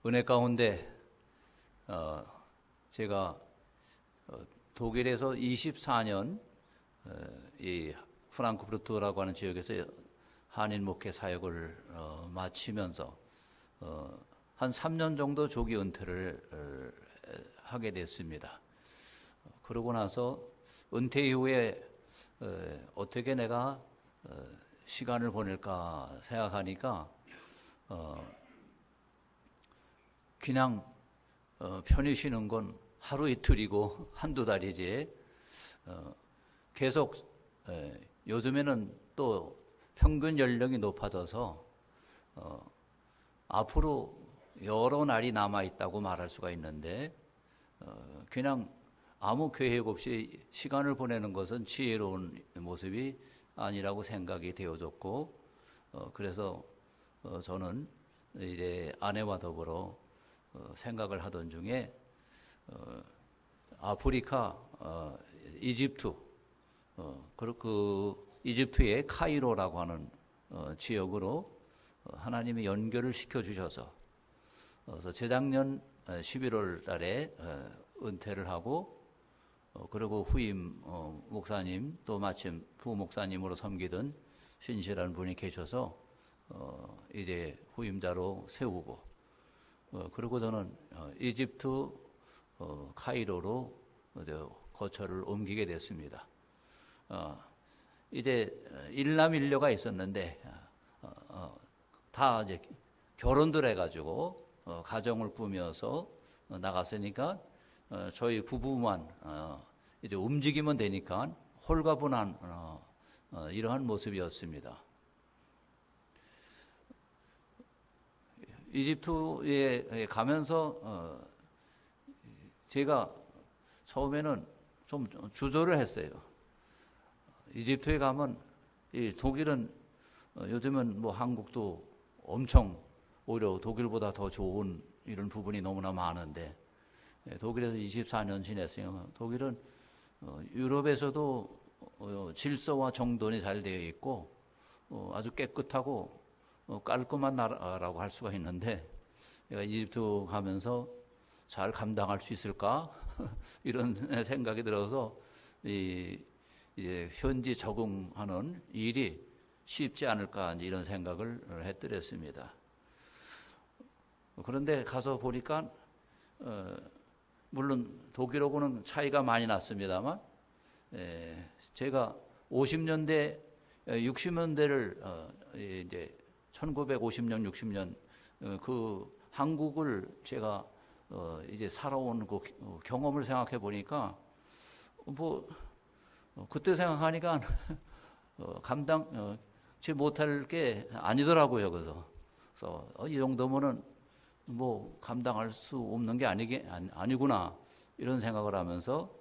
은혜 가운데 제가 독일에서 24년 이 프랑크푸르트라고 하는 지역에서 한인 목회 사역을 마치면서 한 3년 정도 조기 은퇴를 하게 됐습니다. 그러고 나서 은퇴 이후에 어떻게 내가 시간을 보낼까 생각하니까 그냥 편히 쉬는 건 하루 이틀이고 한두 달이지 계속 요즘에는 또 평균 연령이 높아져서 앞으로 여러 날이 남아있다고 말할 수가 있는데 그냥 아무 계획 없이 시간을 보내는 것은 지혜로운 모습이 아니라고 생각이 되어졌고 그래서 저는 이제 아내와 더불어 생각을 하던 중에 아프리카 이집트 그 이집트의 카이로라고 하는 지역으로 하나님이 연결을 시켜주셔서 그래서 재작년 11월 달에 은퇴를 하고 그리고 후임 목사님 또 마침 부목사님으로 섬기던 신실한 분이 계셔서 이제 후임자로 세우고 그리고 저는 이집트 카이로로 거처를 옮기게 됐습니다. 이제 일남일녀가 있었는데 다 이제 결혼들 해가지고 가정을 꾸며서 나갔으니까 저희 부부만 이제 움직이면 되니까 홀가분한 이러한 모습이었습니다. 이집트에 가면서 제가 처음에는 좀 주저를 했어요. 이집트에 가면 이 독일은 요즘은 뭐 한국도 엄청 오히려 독일보다 더 좋은 이런 부분이 너무나 많은데 독일에서 24년 지냈으니까 독일은 유럽에서도 질서와 정돈이 잘 되어 있고 아주 깨끗하고 깔끔한 나라라고 할 수가 있는데 내가 이집트 가면서 잘 감당할 수 있을까 이런 생각이 들어서 이제 현지 적응하는 일이 쉽지 않을까 이런 생각을 했더랬습니다. 그런데 가서 보니까 물론 독일하고는 차이가 많이 났습니다만 제가 50년대 60년대를 이제 1950년 60년 그 한국을 제가 이제 살아온 그 경험을 생각해 보니까 뭐 그때 생각하니까 감당치 못할 게 아니더라고요. 그래서 이 정도면은 뭐 감당할 수 없는 게 아니구나 이런 생각을 하면서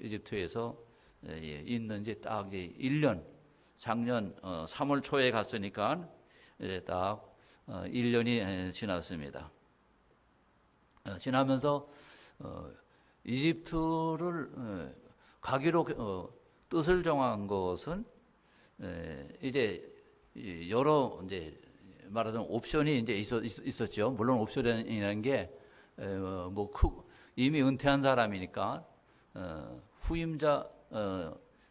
이집트에서 있는 이제 딱 이제 1년 작년 3월 초에 갔으니까 이제 딱 1년이 지났습니다. 지나면서 이집트를 가기로 뜻을 정한 것은 이제 여러 이제 말하자면 옵션이 이제 있었죠. 물론 옵션이라는 게 뭐 이미 은퇴한 사람이니까 후임자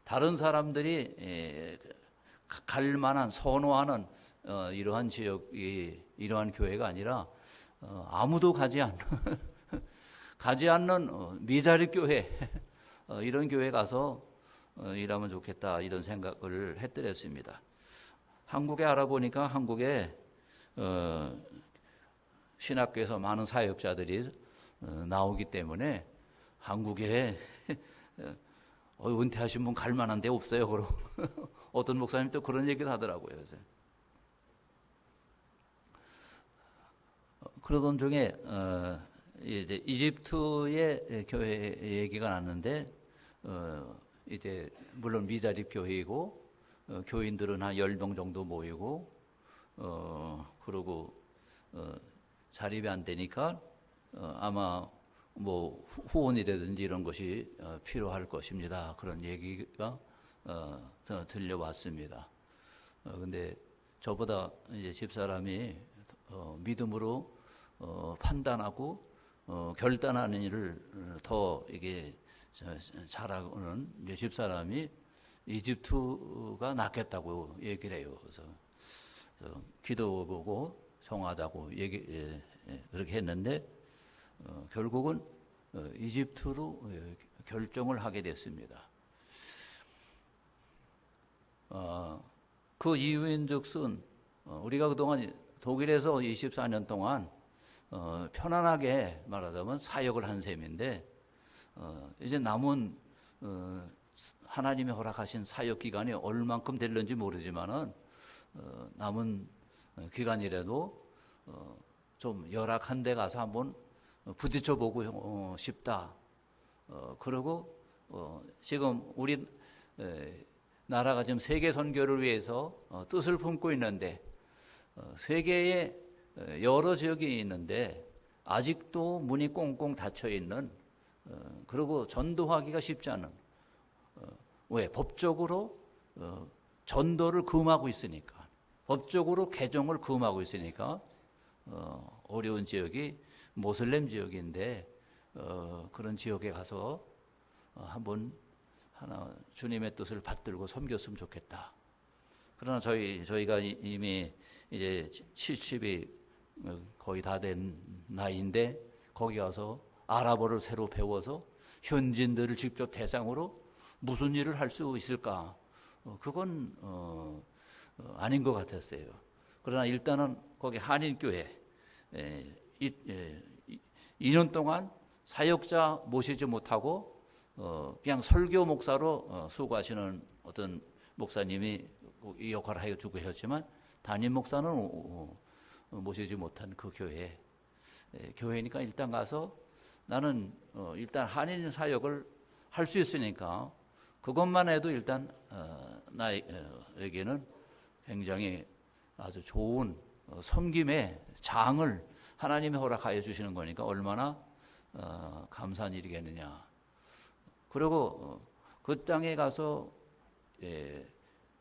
다른 사람들이 갈 만한 선호하는 이러한 지역이 이러한 교회가 아니라 아무도 가지 않는 미자립 교회 이런 교회 가서 일하면 좋겠다 이런 생각을 했더랬습니다. 한국에 알아보니까 한국에 신학교에서 많은 사역자들이 나오기 때문에 한국에 은퇴하신 분 갈 만한 데 없어요. 그럼 어떤 목사님 또 그런 얘기를 하더라고요. 그러던 중에 이제 이집트의 교회 얘기가 났는데 이제 물론 미자립 교회이고 교인들은 한 10명 정도 모이고 그러고 자립이 안 되니까 아마 뭐 후원이라든지 이런 것이 필요할 것입니다. 그런 얘기가 들려왔습니다. 근데 저보다 이제 집사람이 믿음으로 판단하고 결단하는 일을 더 이게 잘하고는 이제 집사람이 이집트가 낫겠다고 얘기를 해요. 그래서 기도보고 정하자고 그렇게 했는데 결국은 이집트로 결정을 하게 됐습니다. 그 이유인즉슨 우리가 그동안 독일에서 24년 동안 편안하게 말하자면 사역을 한 셈인데 이제 남은 하나님이 허락하신 사역 기간이 얼만큼 될는지 모르지만은 남은 기간이라도 좀 열악한 데 가서 한번 부딪혀 보고 싶다. 그리고 지금 우리 나라가 지금 세계 선교를 위해서 뜻을 품고 있는데 세계에 여러 지역이 있는데 아직도 문이 꽁꽁 닫혀 있는 그리고 전도하기가 쉽지 않은 왜 법적으로 전도를 금하고 있으니까 법적으로 개종을 금하고 있으니까 어려운 지역이 모슬렘 지역인데 그런 지역에 가서 한번 하나 주님의 뜻을 받들고 섬겼으면 좋겠다. 그러나 저희가 이미 이제 70이 거의 다 된 나이인데 거기 가서 아랍어를 새로 배워서 현지인들을 직접 대상으로 무슨 일을 할 수 있을까? 그건 아닌 것 같았어요. 그러나 일단은 거기 한인교회 2년 동안 사역자 모시지 못하고 그냥 설교 목사로 수고하시는 어떤 목사님이 이 역할을 해주고 했지만 담임 목사는 모시지 못한 그 교회니까 일단 가서 나는 일단 한인 사역을 할 수 있으니까 그것만 해도 일단 나에게는 굉장히 아주 좋은 섬김의 장을 하나님이 허락하여 주시는 거니까 얼마나 감사한 일이겠느냐. 그리고 그 땅에 가서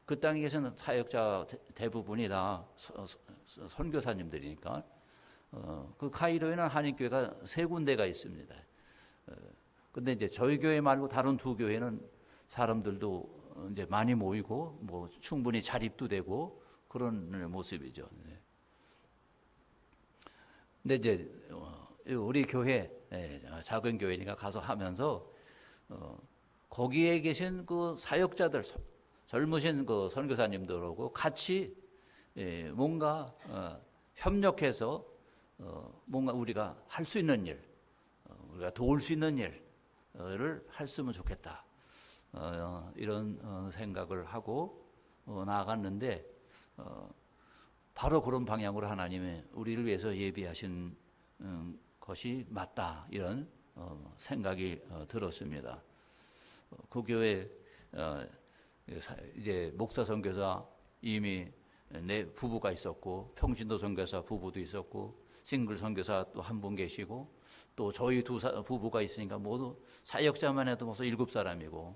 그 땅에 계시는 사역자 대부분이 다 선교사님들이니까 그 카이로에는 한인교회가 3군데가 있습니다. 근데 이제 저희 교회 말고 다른 2교회는 사람들도 이제 많이 모이고 뭐 충분히 자립도 되고 그런 모습이죠. 근데 이제 우리 교회 작은 교회니까 가서 하면서 거기에 계신 그 사역자들 젊으신 그 선교사님들하고 같이 뭔가 협력해서 뭔가 우리가 할 수 있는 일, 우리가 도울 수 있는 일을 했으면 좋겠다. 이런 생각을 하고 나아갔는데 바로 그런 방향으로 하나님이 우리를 위해서 예비하신 것이 맞다. 이런 생각이 들었습니다. 그 교회 이제 목사 선교사 이미 내 부부가 있었고 평신도 선교사 부부도 있었고 싱글 선교사 또 한 분 계시고 또 저희 부부가 있으니까 모두 사역자만 해도 벌써 7사람이고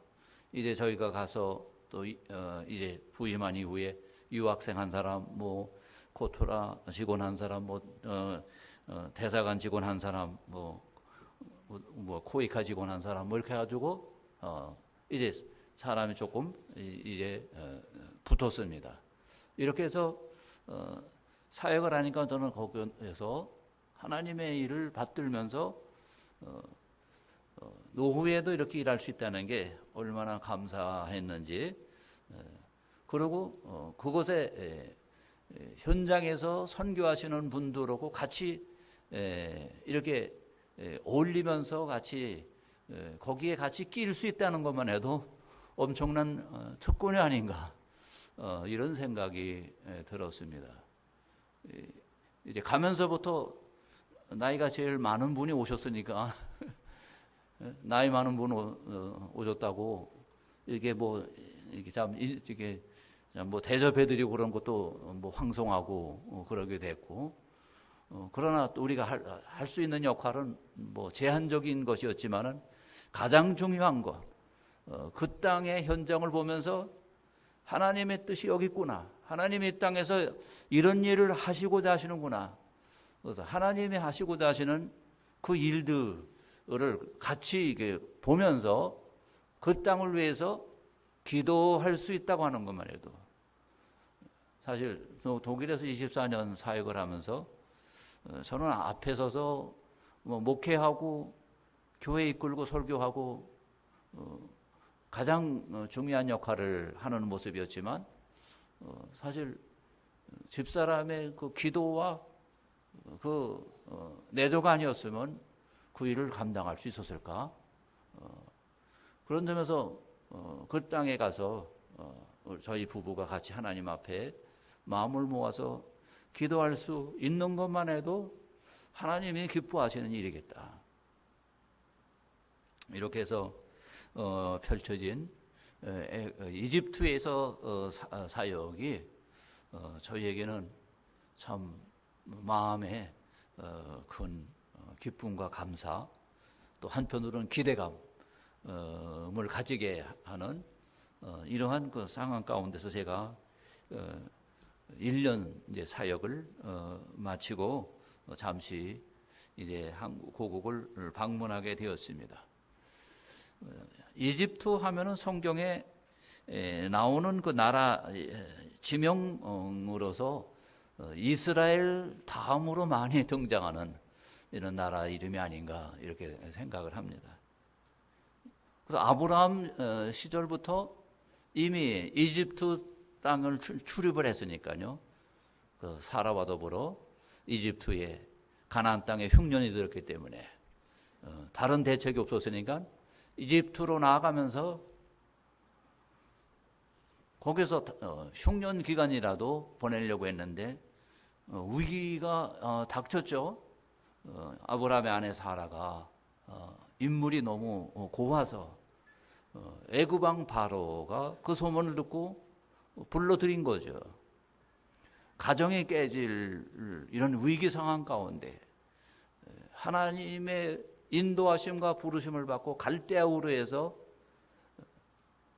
이제 저희가 가서 또 이제 부임한 이후에 유학생 한 사람, 뭐 코토라 직원 한 사람, 뭐 대사관 직원 한 사람, 뭐 코이카 직원 한 사람, 뭐 이렇게 해가지고 이제 사람이 조금 이제 붙었습니다. 이렇게 해서 사역을 하니까 저는 거기에서 하나님의 일을 받들면서 노후에도 이렇게 일할 수 있다는 게 얼마나 감사했는지. 그리고 그곳에 현장에서 선교하시는 분들하고 같이 이렇게 어울리면서 같이 거기에 같이 끼일 수 있다는 것만 해도 엄청난 특권이 아닌가 이런 생각이 들었습니다. 이제 가면서부터 나이가 제일 많은 분이 오셨으니까 나이 많은 분 오셨다고 이게 뭐 이게 뭐 대접해드리고 그런 것도 뭐 황송하고 그러게 됐고 그러나 또 우리가 할 수 있는 역할은 뭐 제한적인 것이었지만은 가장 중요한 것 그 땅의 현장을 보면서 하나님의 뜻이 여기 있구나. 하나님이 이 땅에서 이런 일을 하시고자 하시는구나. 그래서 하나님이 하시고자 하시는 그 일들을 같이 보면서 그 땅을 위해서 기도할 수 있다고 하는 것만 해도, 사실 독일에서 24년 사역을 하면서 저는 앞에 서서 목회하고 교회 이끌고 설교하고 가장 중요한 역할을 하는 모습이었지만, 사실 집사람의 그 기도와 그 내조가 아니었으면 그 일을 감당할 수 있었을까? 그런 점에서 그 땅에 가서 저희 부부가 같이 하나님 앞에 마음을 모아서 기도할 수 있는 것만 해도 하나님이 기뻐하시는 일이겠다. 이렇게 해서 펼쳐진 이집트에서 사역이 저희에게는 참 마음에 큰 기쁨과 감사, 또 한편으로는 기대감을 가지게 하는 이러한 그 상황 가운데서 제가 1년 이제 사역을 마치고 잠시 이제 한국 고국을 방문하게 되었습니다. 이집트 하면은 성경에 나오는 그 나라 지명으로서 이스라엘 다음으로 많이 등장하는 이런 나라 이름이 아닌가 이렇게 생각을 합니다. 그래서 아브라함 시절부터 이미 이집트 땅을 출입을 했으니까요. 그 사라와 더불어 이집트에 가나안 땅에 흉년이 들었기 때문에 다른 대책이 없었으니까 이집트로 나아가면서 거기서 흉년 기간이라도 보내려고 했는데 위기가 닥쳤죠. 아브라함의 아내 사라가 인물이 너무 고와서 애굽 왕 바로가 그 소문을 듣고 불러들인 거죠. 가정이 깨질 이런 위기 상황 가운데 하나님의 인도하심과 부르심을 받고 갈대아 우르에서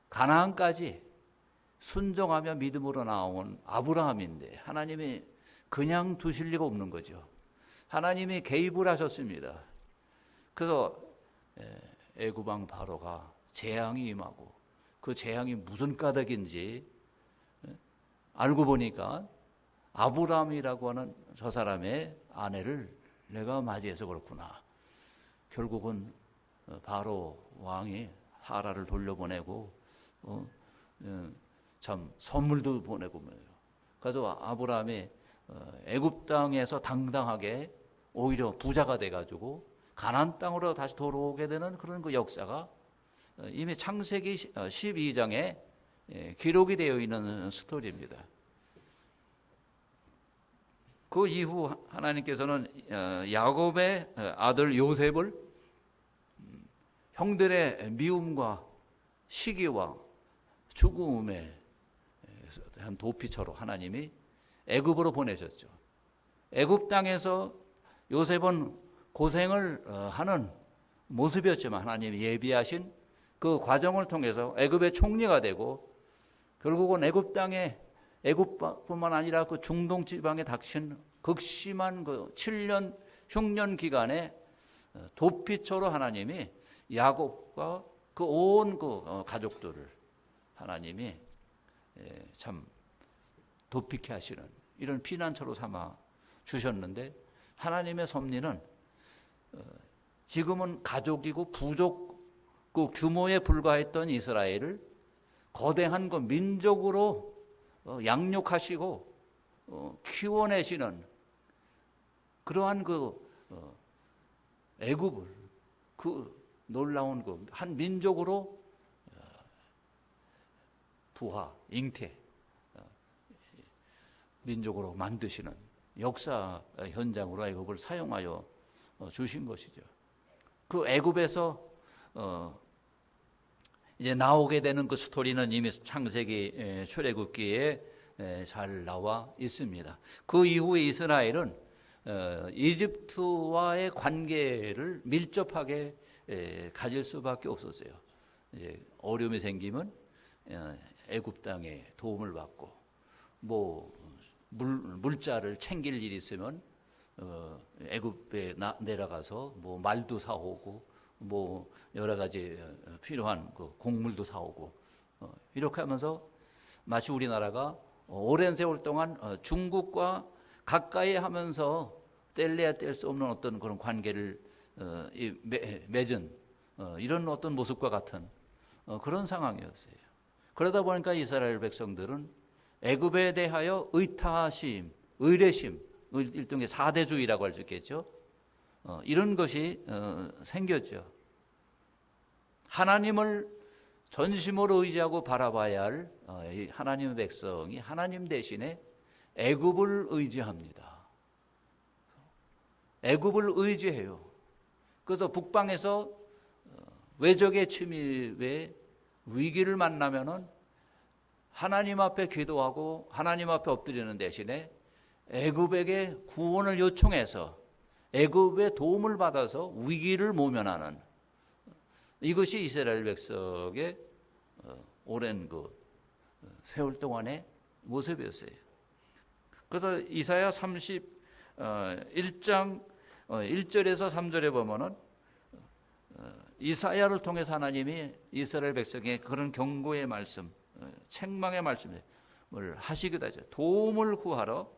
가나안까지 순종하며 믿음으로 나온 아브라함인데 하나님이 그냥 두실 리가 없는 거죠. 하나님이 개입을 하셨습니다. 그래서 애굽 왕 바로가 재앙이 임하고 그 재앙이 무슨 까닭인지 알고 보니까 아브라함이라고 하는 저 사람의 아내를 내가 맞이해서 그렇구나. 결국은 바로 왕이 사라를 돌려보내고 참 선물도 보내고 그래서 아브라함이 애굽 땅에서 당당하게 오히려 부자가 돼가지고 가나안 땅으로 다시 돌아오게 되는 그런 그 역사가 이미 창세기 12장에 기록이 되어 있는 스토리입니다. 그 이후 하나님께서는 야곱의 아들 요셉을 형들의 미움과 시기와 죽음의 한 도피처로 하나님이 애굽으로 보내셨죠. 애굽 땅에서 요셉은 고생을 하는 모습이었지만 하나님이 예비하신 그 과정을 통해서 애굽의 총리가 되고 결국은 애굽 땅에 애굽뿐만 아니라 그 중동 지방에 닥친 극심한 그 7년 흉년 기간에 도피처로 하나님이 야곱과 그 온 그 가족들을 하나님이 참 도피케 하시는 이런 피난처로 삼아 주셨는데 하나님의 섭리는 지금은 가족이고 부족 그 규모에 불과했던 이스라엘을 거대한 그 민족으로 양육하시고 키워내시는 그러한 그 애굽을 그 놀라운 그 한 민족으로 부하, 잉태 민족으로 만드시는 역사 현장으로 애굽을 사용하여 주신 것이죠. 그 애굽에서 이제 나오게 되는 그 스토리는 이미 창세기 출애굽기에 잘 나와 있습니다. 그 이후에 이스라엘은 이집트와의 관계를 밀접하게 가질 수밖에 없었어요. 이제 어려움이 생기면 애굽 땅에 도움을 받고 뭐 물자를 챙길 일이 있으면 애굽에 내려가서 뭐 말도 사오고 뭐 여러 가지 필요한 그 곡물도 사오고 이렇게 하면서 마치 우리나라가 오랜 세월 동안 중국과 가까이 하면서 뗄래야 뗄 수 없는 어떤 그런 관계를 맺은 이런 어떤 모습과 같은 그런 상황이었어요. 그러다 보니까 이스라엘 백성들은 애굽에 대하여 의타심, 의뢰심, 일종의 사대주의라고 할 수 있겠죠. 이런 것이 생겼죠. 하나님을 전심으로 의지하고 바라봐야 할 하나님의 백성이 하나님 대신에 애굽을 의지합니다. 애굽을 의지해요. 그래서 북방에서 외적의 침입에 위기를 만나면은 하나님 앞에 기도하고 하나님 앞에 엎드리는 대신에 애굽에게 구원을 요청해서 애굽의 도움을 받아서 위기를 모면하는 이것이 이스라엘 백성의 오랜 그 세월 동안의 모습이었어요. 그래서 이사야 31장 1절에서 3절에 보면은 이사야를 통해서 하나님이 이스라엘 백성의 그런 경고의 말씀, 책망의 말씀을 하시기도 하죠. 도움을 구하러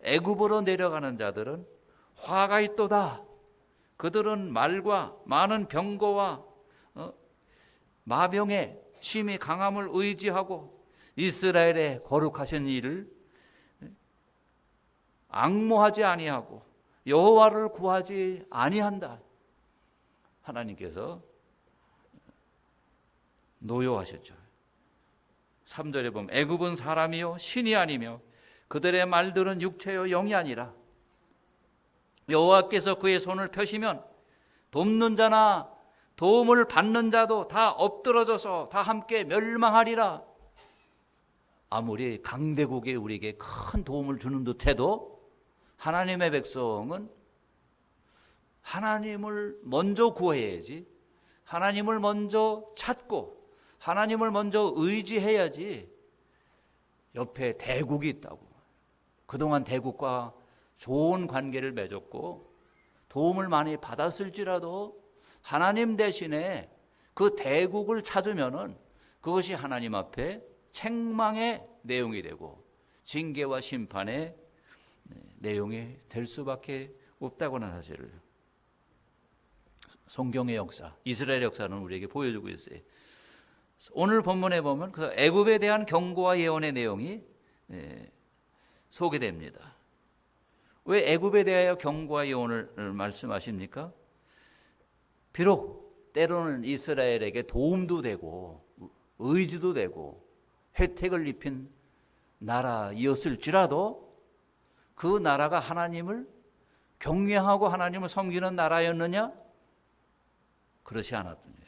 애굽으로 내려가는 자들은 화가 있도다. 그들은 말과 많은 병거와 마병의 심히 강함을 의지하고 이스라엘의 거룩하신 이를 앙모하지 아니하고 여호와를 구하지 아니한다. 하나님께서 노여하셨죠. 3절에 보면 애굽은 사람이요 신이 아니며 그들의 말들은 육체요 영이 아니라 여호와께서 그의 손을 펴시면 돕는 자나 도움을 받는 자도 다 엎드러져서 다 함께 멸망하리라. 아무리 강대국이 우리에게 큰 도움을 주는 듯해도 하나님의 백성은 하나님을 먼저 구해야지, 하나님을 먼저 찾고 하나님을 먼저 의지해야지. 옆에 대국이 있다고, 그동안 대국과 좋은 관계를 맺었고 도움을 많이 받았을지라도 하나님 대신에 그 대국을 찾으면은 그것이 하나님 앞에 책망의 내용이 되고 징계와 심판의 내용이 될 수밖에 없다고는 사실을 성경의 역사, 이스라엘 역사는 우리에게 보여주고 있어요. 오늘 본문에 보면 그 애굽에 대한 경고와 예언의 내용이 소개됩니다. 왜 애굽에 대하여 경고와 예언을 말씀하십니까? 비록 때로는 이스라엘에게 도움도 되고 의지도 되고 혜택을 입힌 나라였을지라도 그 나라가 하나님을 경외하고 하나님을 섬기는 나라였느냐? 그렇지 않았던 거예요.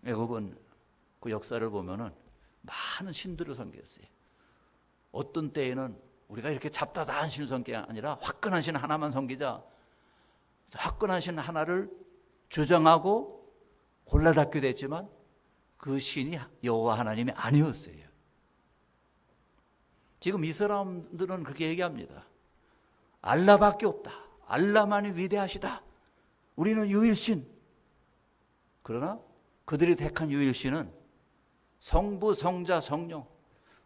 애굽은 그 역사를 보면은 많은 신들을 섬겼어요. 어떤 때에는 우리가 이렇게 잡다다한 신을 섬기는 게 아니라 화끈한 신 하나만 섬기자. 화끈한 신 하나를 주장하고 골라잡게 됐지만 그 신이 여호와 하나님이 아니었어요. 지금 이 사람들은 그렇게 얘기합니다. 알라밖에 없다. 알라만이 위대하시다. 우리는 유일신. 그러나 그들이 택한 유일신은 성부, 성자, 성령,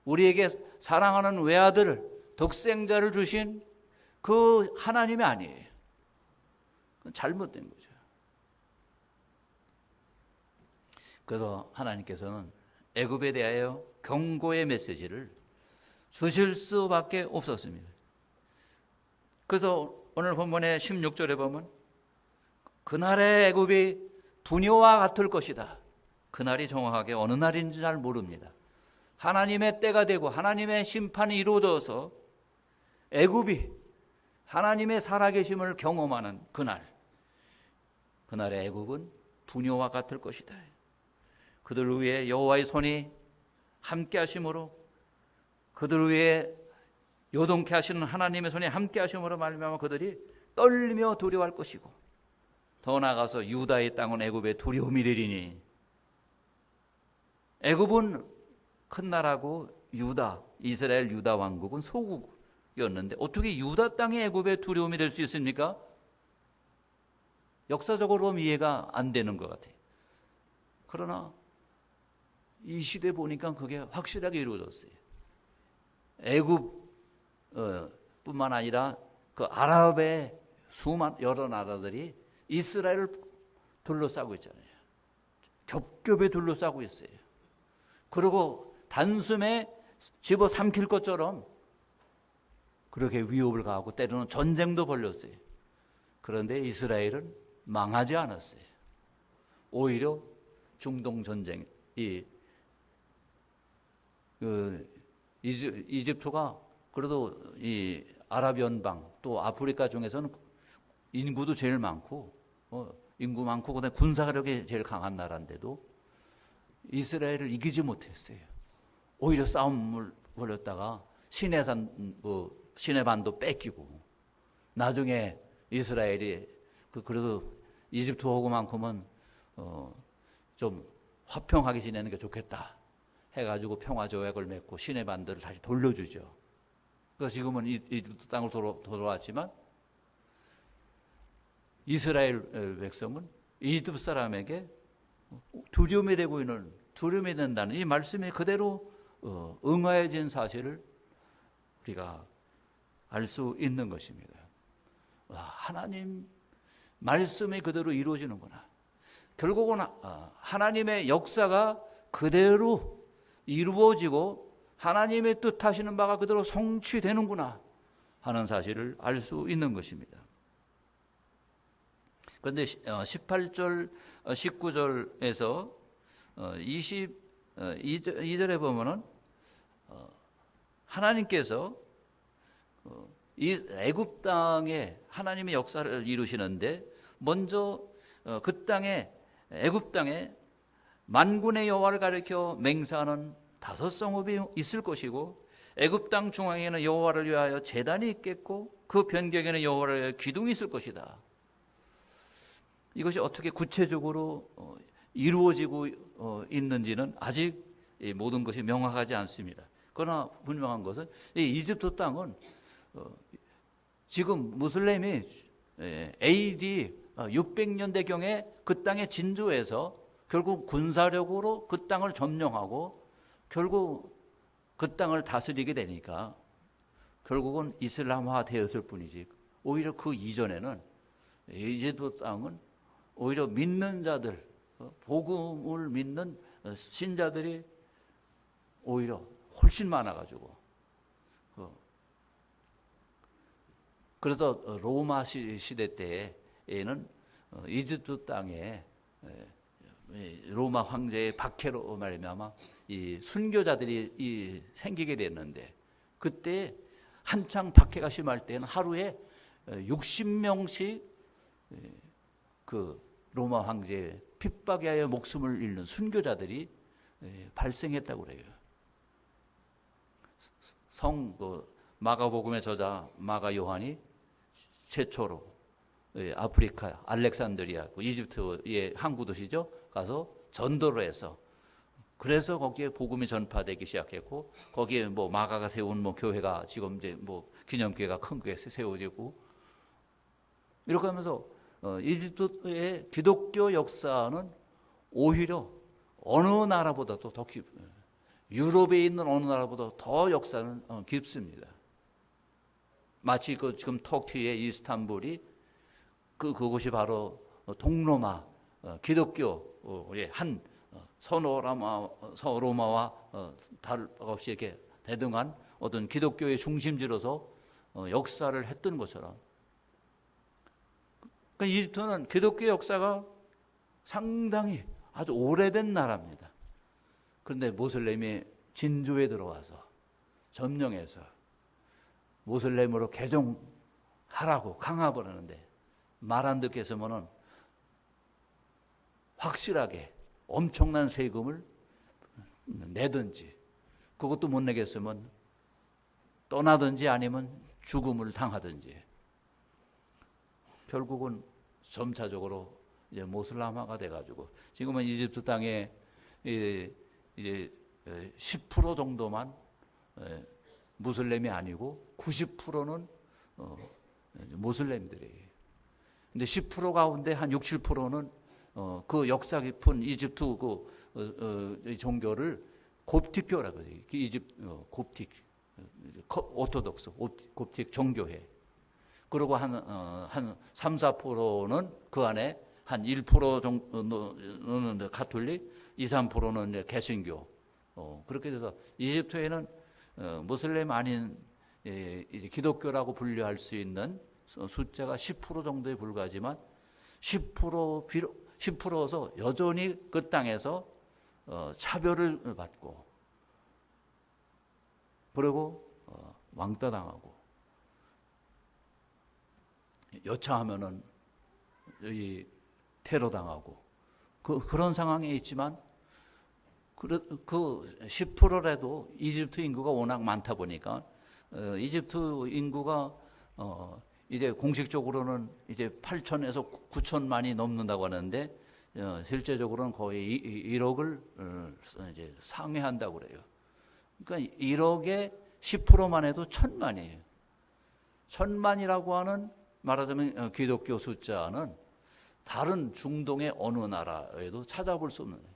우리에게 사랑하는 외아들을, 독생자를 주신 그 하나님이 아니에요. 그건 잘못된 거죠. 그래서 하나님께서는 애굽에 대하여 경고의 메시지를 주실 수밖에 없었습니다. 그래서 오늘 본문의 16절에 보면 그날의 애굽이 분요와 같을 것이다. 그날이 정확하게 어느 날인지 잘 모릅니다. 하나님의 때가 되고 하나님의 심판이 이루어져서 애굽이 하나님의 살아계심을 경험하는 그날의 애굽은 분요와 같을 것이다. 그들 위에 여호와의 손이 함께 하심으로, 그들 위에 요동케 하시는 하나님의 손이 함께 하심으로 말미암아 그들이 떨며 두려워할 것이고, 더 나아가서 유다의 땅은 애굽의 두려움이 되리니, 애굽은 큰 나라고 이스라엘 유다 왕국은 였는데 어떻게 유다 땅의 애굽의 두려움이 될 수 있습니까? 역사적으로 보면 이해가 안 되는 것 같아요. 그러나 이 시대 보니까 그게 확실하게 이루어졌어요. 애굽 뿐만 아니라 그 아랍의 여러 나라들이 이스라엘을 둘러싸고 있잖아요. 겹겹이 둘러싸고 있어요. 그리고 단숨에 집어삼킬 것처럼 그렇게 위협을 가하고 때로는 전쟁도 벌였어요. 그런데 이스라엘은 망하지 않았어요. 오히려 중동 전쟁, 이집트가 그래도 이 아랍 연방 또 아프리카 중에서는 인구도 제일 많고 인구 많고 그다음에 군사력이 제일 강한 나라인데도 이스라엘을 이기지 못했어요. 오히려 싸움을 벌였다가 시내반도 뺏기고 나중에 이스라엘이 그래도 이집트하고만큼은 좀 화평하게 지내는 게 좋겠다 해가지고 평화조약을 맺고 시내반도를 다시 돌려주죠. 그래서 지금은 이집트 땅으로 돌아왔지만 이스라엘 백성은 이집트 사람에게 두려움이 된다는 이 말씀이 그대로 응하여진 사실을 우리가 알 수 있는 것입니다. 하나님 말씀이 그대로 이루어지는구나. 결국은 하나님의 역사가 그대로 이루어지고 하나님의 뜻하시는 바가 그대로 성취되는구나 하는 사실을 알 수 있는 것입니다. 그런데 18절, 19절에서 22절에 보면은 하나님께서 이 애굽 땅에 하나님의 역사를 이루시는데 먼저 그 땅에 애굽 땅에 만군의 여호와를 가리켜 맹세하는 5 성읍이 있을 것이고 애굽 땅 중앙에는 여호와를 위하여 제단이 있겠고 그 변경에는 여호와를 위하여 기둥이 있을 것이다. 이것이 어떻게 구체적으로 이루어지고 있는지는 아직 모든 것이 명확하지 않습니다. 그러나 분명한 것은 이 이집트 땅은 지금 무슬림이 AD 600년대경에 그 땅에 진주해서 결국 군사력으로 그 땅을 점령하고 결국 그 땅을 다스리게 되니까 결국은 이슬람화 되었을 뿐이지 오히려 그 이전에는 이집트 땅은 오히려 믿는 자들, 복음을 믿는 신자들이 오히려 훨씬 많아가지고 그래서 로마 시대 때에는 이집트 땅에 로마 황제의 박해로 말미암아 이 순교자들이 생기게 됐는데 그때 한창 박해가 심할 때는 하루에 60명씩 그 로마 황제의 핍박에 하여 목숨을 잃는 순교자들이 발생했다고 그래요. 마가복음의 저자 마가 요한이 최초로 아프리카 알렉산드리아 이집트의 항구 도시죠. 가서 전도를 해서 그래서 거기에 복음이 전파되기 시작했고 거기에 뭐 마가가 세운 뭐 교회가 지금 이제 뭐 기념교회가 큰 교회 세워지고 이렇게 하면서 이집트의 기독교 역사는 오히려 어느 나라보다도 더 유럽에 있는 어느 나라보다 더 역사는 깊습니다. 마치 지금 터키의 이스탄불이 그곳이 바로 동로마 기독교의 한 서로마와 다를 없이 이렇게 대등한 어떤 기독교의 중심지로서 역사를 했던 것처럼 이집트는 기독교 역사가 상당히 아주 오래된 나라입니다. 그런데 모슬렘이 진주에 들어와서 점령해서 모슬렘으로 개종하라고 강압을 하는데 말 안 듣게 했으면은 확실하게 엄청난 세금을 내든지 그것도 못 내겠으면 떠나든지 아니면 죽음을 당하든지 결국은 점차적으로 이제 모슬람화가 돼가지고 지금은 이집트 땅에 이제 10% 정도만 무슬림이 아니고 90%는 모슬렘들이에요. 근데 10% 가운데 한 6, 7%는 그 역사 깊은 이집트 종교를 곱틱교라고 해요. 곱틱 오토독스 곱틱 종교회. 그리고 한 3, 4%는 그 안에 한 1% 정도는 가톨릭, 2, 3%는 이제 개신교. 그렇게 돼서 이집트에는 무슬림 아닌 이제 기독교라고 분류할 수 있는 숫자가 10% 정도에 불과하지만 10%서 여전히 그 땅에서 차별을 받고 그리고 왕따당하고 여차하면은 이 테러 당하고 그런 상황에 있지만 그 10%라도 이집트 인구가 워낙 많다 보니까 이집트 인구가 이제 공식적으로는 이제 8천에서 9천만이 넘는다고 하는데 실제적으로는 거의 1억을 이제 상회한다고 그래요. 그러니까 1억에 10%만 해도 1,000만이에요. 1,000만이라고 하는 말하자면 기독교 숫자는 다른 중동의 어느 나라에도 찾아볼 수 없는 거예요.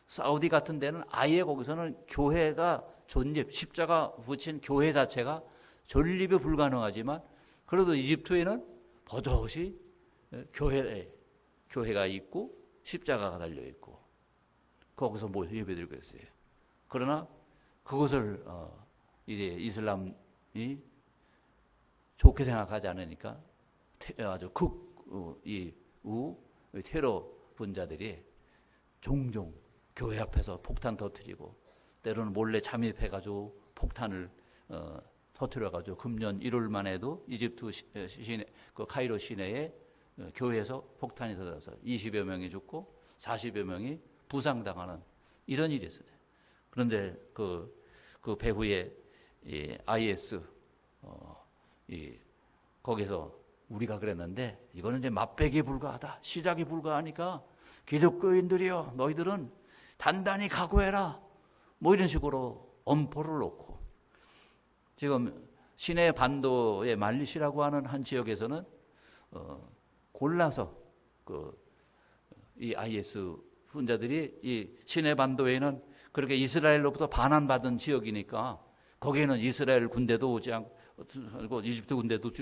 사우디 같은 데는 아예 거기서는 교회가 존립, 십자가 붙인 교회 자체가 존립이 불가능하지만 그래도 이집트에는 버젓이 교회가 있고 십자가가 달려 있고 거기서 뭐 예배드리고 있어요. 그러나 그것을 이제 이슬람이 좋게 생각하지 않으니까 아주 테러 분자들이 종종 교회 앞에서 폭탄 터뜨리고 때로는 몰래 잠입해가지고 폭탄을 터뜨려가지고 금년 1월만 해도 이집트 시내, 그 카이로 시내에 교회에서 폭탄이 터져서 20여 명이 죽고 40여 명이 부상당하는 이런 일이 있어요. 그런데 그 배후에 이 IS 거기서 우리가 그랬는데 이거는 이제 맛배기에 불과하다. 시작이 불과하니까 기독교인들이여 너희들은 단단히 각오해라. 뭐 이런 식으로 엄포를 놓고 지금 시내 반도의 말리시라고 하는 한 지역에서는 골라서 이 IS 분자들이 이 시내 반도에는 그렇게 이스라엘로부터 반환받은 지역이니까 거기에는 이스라엘 군대도 오지 않고 이집트 군대도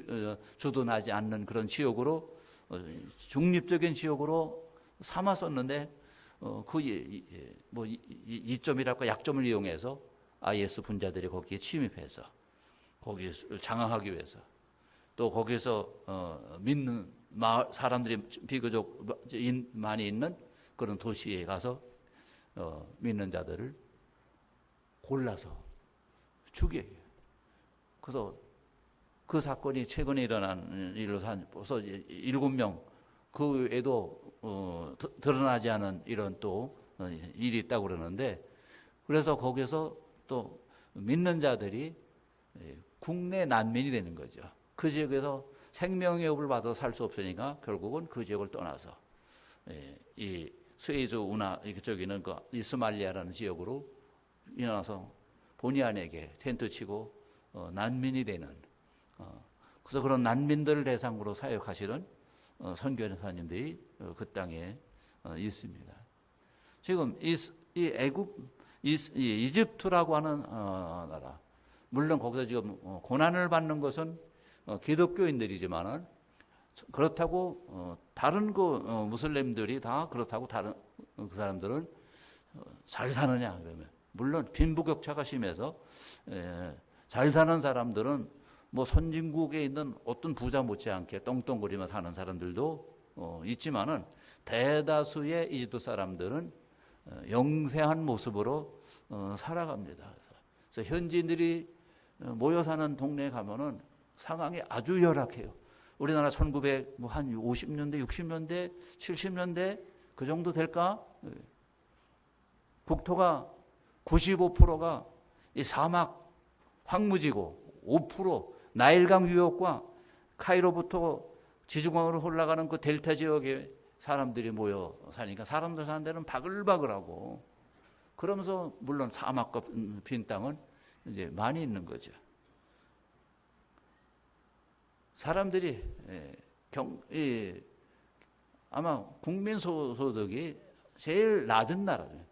주둔하지 않는 그런 지역으로 중립적인 지역으로 삼았었는데 이점이랄까 약점을 이용해서 IS 분자들이 거기에 침입해서 거기를 장악하기 위해서 또 거기서 믿는 사람들이 비교적 많이 있는 그런 도시에 가서 믿는 자들을 골라서 죽여요. 그래서 그 사건이 최근에 일어난 일로 벌써 7명 그 외에도 드러나지 않은 이런 또 일이 있다고 그러는데 그래서 거기서 또 믿는 자들이 국내 난민이 되는 거죠. 그 지역에서 생명위협을 받아 살 수 없으니까 결국은 그 지역을 떠나서 이 스웨이즈 운하 이쪽에 있는 그 이스말리아라는 지역으로 일어나서 본의 아니게 텐트 치고 난민이 되는 그래서 그런 난민들을 대상으로 사역하시는 선교사님들이 그 땅에 있습니다. 지금 이 이집트라고 하는 나라 물론 거기서 지금 고난을 받는 것은 기독교인들이지만은 그렇다고 다른 무슬림들이 다 그렇다고 다른 그 사람들은 잘 사느냐 그러면 물론 빈부격차가 심해서 잘 사는 사람들은 뭐 선진국에 있는 어떤 부자 못지않게 떵떵거리며 사는 사람들도 있지만은 대다수의 이집트 사람들은 영세한 모습으로 살아갑니다. 그래서 현지인들이 모여 사는 동네에 가면은 상황이 아주 열악해요. 우리나라 1900한 50년대, 60년대, 70년대 그 정도 될까? 국토가 95%가 이 사막 황무지고 5% 나일강 유역과 카이로부터 지중강으로 올라가는 그 델타 지역에 사람들이 모여 사니까 사람들 사는 데는 바글바글하고 그러면서 물론 사막과 빈 땅은 이제 많이 있는 거죠. 사람들이 아마 국민소득이 제일 낮은 나라죠.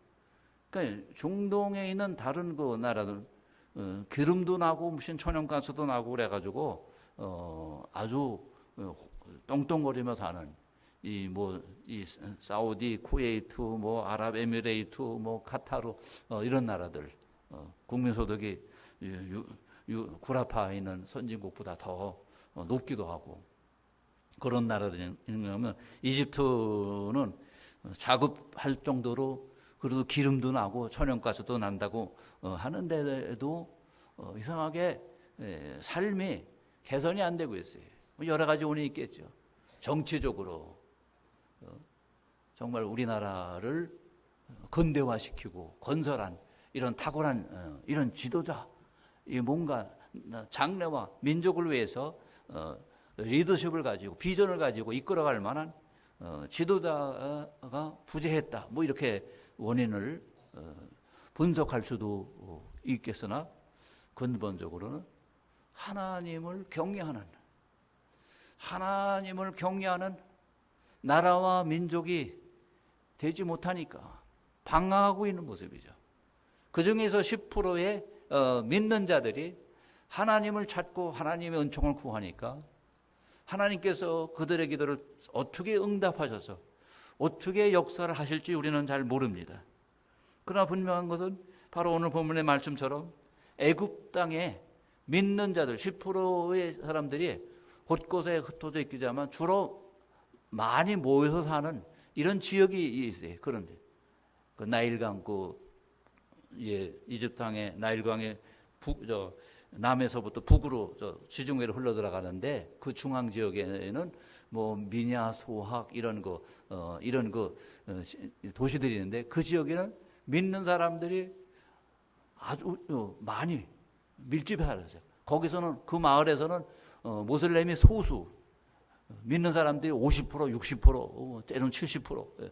그러니까 중동에 있는 다른 그 나라들 기름도 나고 무슨 천연가스도 나고 그래가지고 아주 똥똥거리며 사는 이 사우디, 쿠웨이트, 뭐 아랍에미레이트, 뭐 카타르 이런 나라들 국민소득이 구라파에 있는 선진국보다 더 높기도 하고 그런 나라들이면 이집트는 자급할 정도로 그래도 기름도 나고 천연가스도 난다고 하는데도 이상하게 삶이 개선이 안 되고 있어요. 여러 가지 원인이 있겠죠. 정치적으로 정말 우리나라를 근대화시키고 건설한 이런 탁월한 이런 지도자, 이 뭔가 장래와 민족을 위해서 리더십을 가지고 비전을 가지고 이끌어갈 만한 지도자가 부재했다. 뭐 이렇게 원인을 분석할 수도 있겠으나 근본적으로는 하나님을 경외하는 나라와 민족이 되지 못하니까 방황하고 있는 모습이죠. 그 중에서 10%의 믿는 자들이 하나님을 찾고 하나님의 은총을 구하니까 하나님께서 그들의 기도를 어떻게 응답하셔서 어떻게 역사를 하실지 우리는 잘 모릅니다. 그러나 분명한 것은 바로 오늘 본문의 말씀처럼 애굽 땅에 믿는 자들 10%의 사람들이 곳곳에 흩어져 있기지만 주로 많이 모여서 사는 이런 지역이 있어요. 그런데 그 나일강 이집트 땅의 나일강의 남에서부터 북으로 지중해로 흘러 들어가는데 그 중앙 지역에는 뭐 미냐, 소학 이런 도시들이 있는데 그 지역에는 믿는 사람들이 아주 많이 밀집해 살았어요. 거기서는 그 마을에서는 모슬렘이 소수, 믿는 사람들이 50%, 60%, 때로는 70%.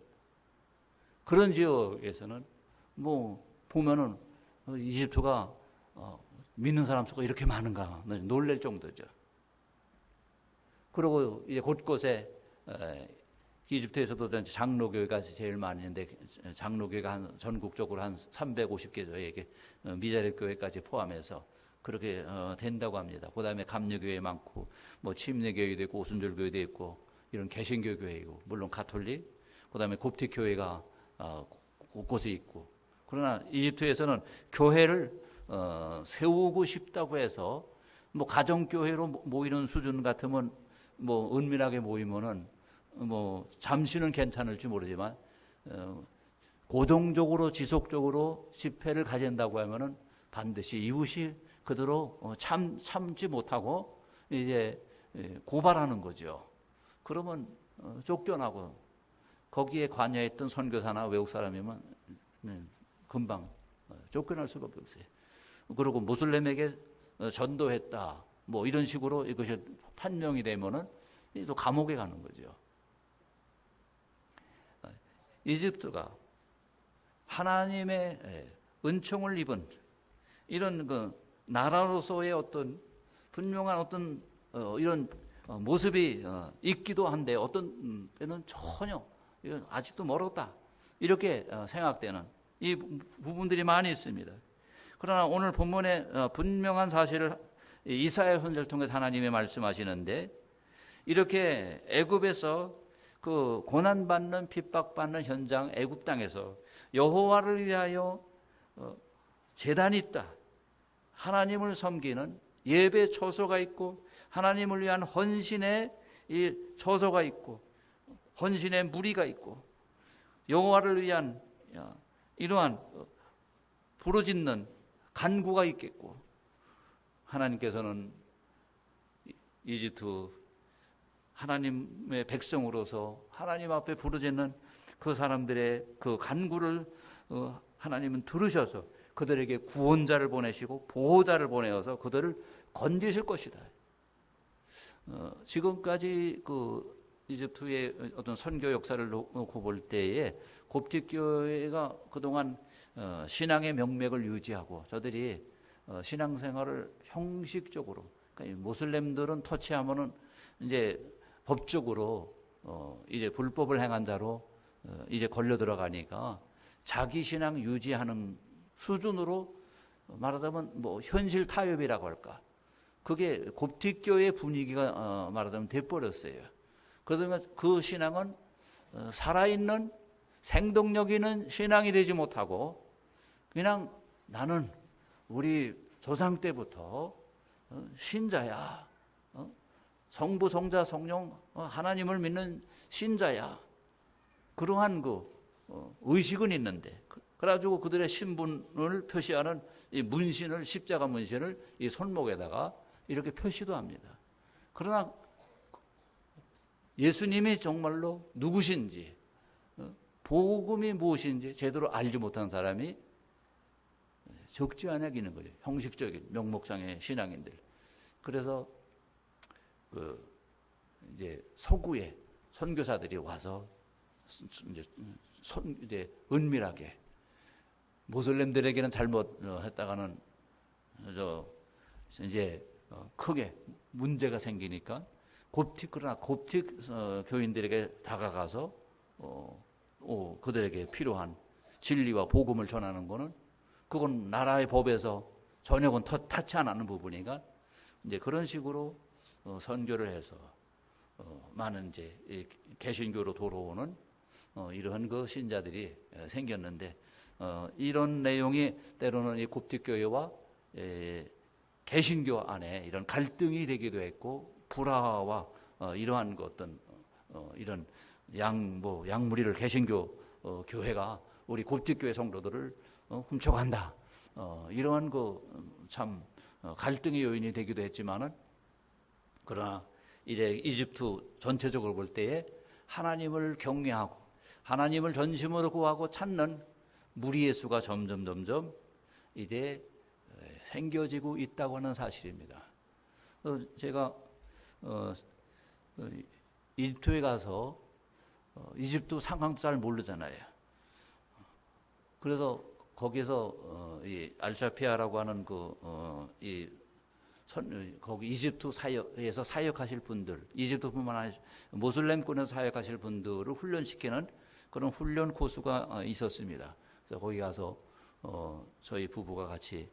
그런 지역에서는 뭐 보면은 이집트가 믿는 사람 수가 이렇게 많은가 놀랄 정도죠. 그리고 이제 곳곳에 이집트에서도 장로교회가 제일 많이 있는데 장로교회가 전국적으로 한 350개 미자립 교회까지 포함해서 그렇게 된다고 합니다. 그다음에 감리교회 많고 뭐 침례교회도 있고 오순절교회도 있고 이런 개신교 교회이고 물론 가톨릭 그다음에 곱틱 교회가 곳곳에 있고 그러나 이집트에서는 교회를 세우고 싶다고 해서 뭐 가정교회로 모이는 수준 같으면 뭐 은밀하게 모이면은 뭐 잠시는 괜찮을지 모르지만 고정적으로 지속적으로 집회를 가진다고 하면은 반드시 이웃이 그대로 참지 못하고 이제 고발하는 거죠. 그러면 쫓겨나고 거기에 관여했던 선교사나 외국 사람이면 금방 쫓겨날 수밖에 없어요. 그리고 무슬림에게 전도했다 뭐 이런 식으로 이것이 판명이 되면은 또 감옥에 가는 거죠. 이집트가 하나님의 은총을 입은 이런 그 나라로서의 어떤 분명한 어떤 이런 모습이 있기도 한데 어떤 때는 전혀 이건 아직도 멀었다 이렇게 생각되는 이 부분들이 많이 있습니다. 그러나 오늘 본문에 분명한 사실을 이사야 선지자를 통해서 하나님이 말씀하시는데 이렇게 애굽에서 그 고난받는 핍박받는 현장 애굽 땅에서 여호와를 위하여 제단이 있다. 하나님을 섬기는 예배 처소가 있고 하나님을 위한 헌신의 이 처소가 있고 헌신의 무리가 있고 여호와를 위한 이러한 부르짖는 간구가 있겠고 하나님께서는 이집트 하나님의 백성으로서 하나님 앞에 부르짖는 그 사람들의 그 간구를 하나님은 들으셔서 그들에게 구원자를 보내시고 보호자를 보내어서 그들을 건지실 것이다. 지금까지 그 이집트의 어떤 선교 역사를 놓고 볼 때에 곱틱 교회가 그동안 신앙의 명맥을 유지하고 저들이 신앙생활을 형식적으로, 그러니까 모슬렘들은 터치하면은 이제 법적으로 이제 불법을 행한 자로 이제 걸려 들어가니까 자기 신앙 유지하는 수준으로 말하자면 뭐 현실 타협이라고 할까, 그게 곱틱교의 분위기가 말하자면 돼버렸어요. 그러니까 그 신앙은 살아있는 생동력 있는 신앙이 되지 못하고 그냥 나는 우리 조상 때부터 신자야, 성부 성자 성령 하나님을 믿는 신자야, 그러한 그 의식은 있는데, 그래가지고 그들의 신분을 표시하는 이 문신을, 십자가 문신을 이 손목에다가 이렇게 표시도 합니다. 그러나 예수님이 정말로 누구신지, 복음이 무엇인지 제대로 알지 못한 사람이 적지 않아 있는 거죠. 형식적인 명목상의 신앙인들. 그래서 이제 서구에 선교사들이 와서 이제 은밀하게 모슬렘들에게는 잘못했다가는 이제 크게 문제가 생기니까 그러나 곱틱 교인들에게 다가가서 그들에게 필요한 진리와 복음을 전하는 것은 그건 나라의 법에서 전혀 타치 안 하는 부분이니까 이제 그런 식으로 선교를 해서 많은 이제 개신교로 돌아오는 이러한 그 신자들이 생겼는데, 이런 내용이 때로는 이 곱틱교회와 개신교 안에 이런 갈등이 되기도 했고, 불화와 이러한 그 어떤 이런 양무리를 개신교 교회가 우리 곱틱교회 성도들을 훔쳐간다, 이러한 그 참 갈등의 요인이 되기도 했지만은, 그러나 이제 이집트 전체적으로 볼 때에 하나님을 경외하고 하나님을 전심으로 구하고 찾는 무리의 수가 점점 이제 생겨지고 있다고 하는 사실입니다. 제가 이집트에 가서 이집트 상황도 잘 모르잖아요. 그래서 거기서 이 알샤피아라고 하는 거기 이집트 사역에서 사역하실 분들, 이집트뿐만 아니라 모슬렘권에서 사역하실 분들을 훈련시키는 그런 훈련 코스가 있었습니다. 그래서 거기 가서 저희 부부가 같이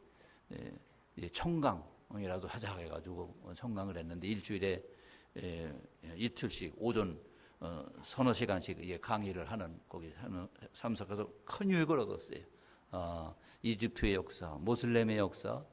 청강이라도 하자 해가지고 청강을 했는데, 일주일에 이틀씩 오전 서너 시간씩 강의를 하는, 거기 참석해서 큰 유익을 얻었어요. 이집트의 역사, 모슬렘의 역사,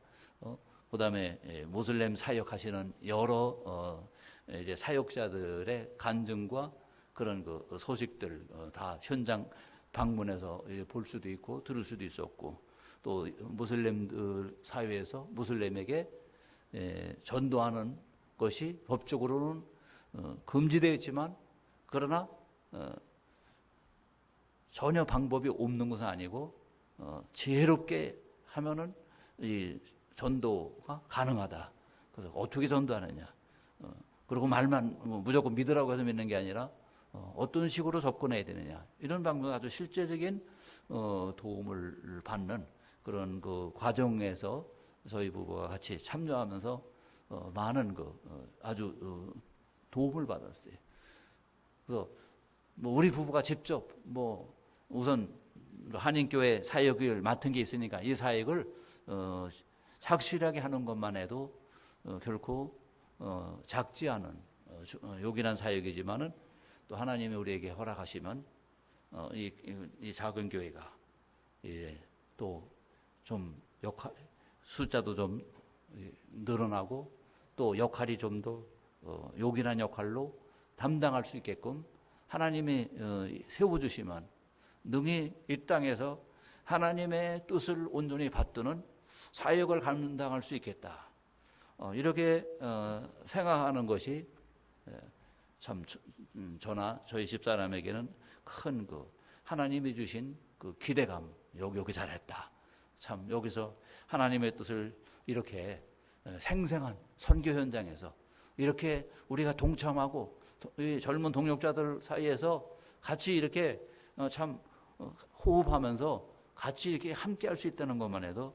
그다음에 모슬렘 사역하시는 여러 이제 사역자들의 간증과 그런 그 소식들 다 현장 방문해서 볼 수도 있고 들을 수도 있었고, 또 모슬렘들 사회에서 모슬렘에게 전도하는 것이 법적으로는 금지되어 있지만, 그러나 전혀 방법이 없는 것은 아니고 지혜롭게 하면은 이 전도가 가능하다. 그래서 어떻게 전도하느냐? 그리고 말만 무조건 믿으라고 해서 믿는 게 아니라 어떤 식으로 접근해야 되느냐? 이런 방법, 아주 실제적인 도움을 받는 그런 그 과정에서 저희 부부가 같이 참여하면서 많은 아주 도움을 받았어요. 그래서 뭐 우리 부부가 직접 우선 한인교회 사역을 맡은 게 있으니까 이 사역을 착실하게 하는 것만 해도 결코 작지 않은 요긴한 사역이지만은, 또 하나님이 우리에게 허락하시면 이 작은 교회가 또 좀 숫자도 좀 늘어나고, 또 역할이 좀 더 요긴한 역할로 담당할 수 있게끔 하나님이 세워주시면 능히 이 땅에서 하나님의 뜻을 온전히 받드는 사역을 감당할 수 있겠다. 이렇게 생각하는 것이 참 저나 저희 집사람에게는 큰 하나님이 주신 그 기대감, 여기 잘했다. 참 여기서 하나님의 뜻을 이렇게 생생한 선교 현장에서 이렇게 우리가 동참하고 이 젊은 동역자들 사이에서 같이 이렇게 참 호흡하면서 같이 이렇게 함께 할 수 있다는 것만 해도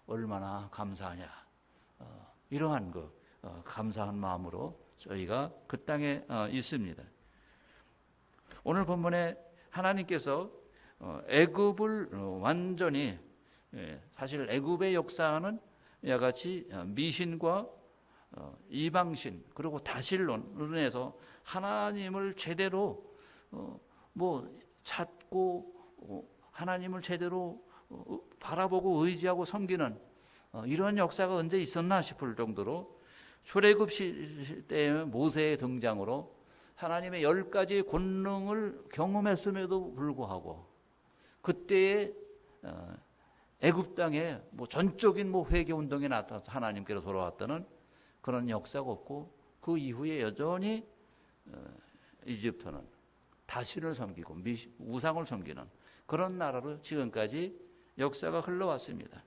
얼마나 감사하냐. 이러한 감사한 마음으로 저희가 그 땅에 있습니다. 오늘 본문에 하나님께서 애굽을 완전히, 사실 애굽의 역사는 이와 같이 미신과 이방신 그리고 다신론으로 해서 하나님을 제대로 찾고 하나님을 제대로 바라보고 의지하고 섬기는 이런 역사가 언제 있었나 싶을 정도로 출애굽 시대의 모세의 등장으로 하나님의 10가지 권능을 경험했음에도 불구하고 그때의 애굽 땅에 전적인 회개 운동이 나타나서 하나님께로 돌아왔다는 그런 역사가 없고, 그 이후에 여전히 이집트는 다신을 섬기고 우상을 섬기는 그런 나라로 지금까지 역사가 흘러왔습니다.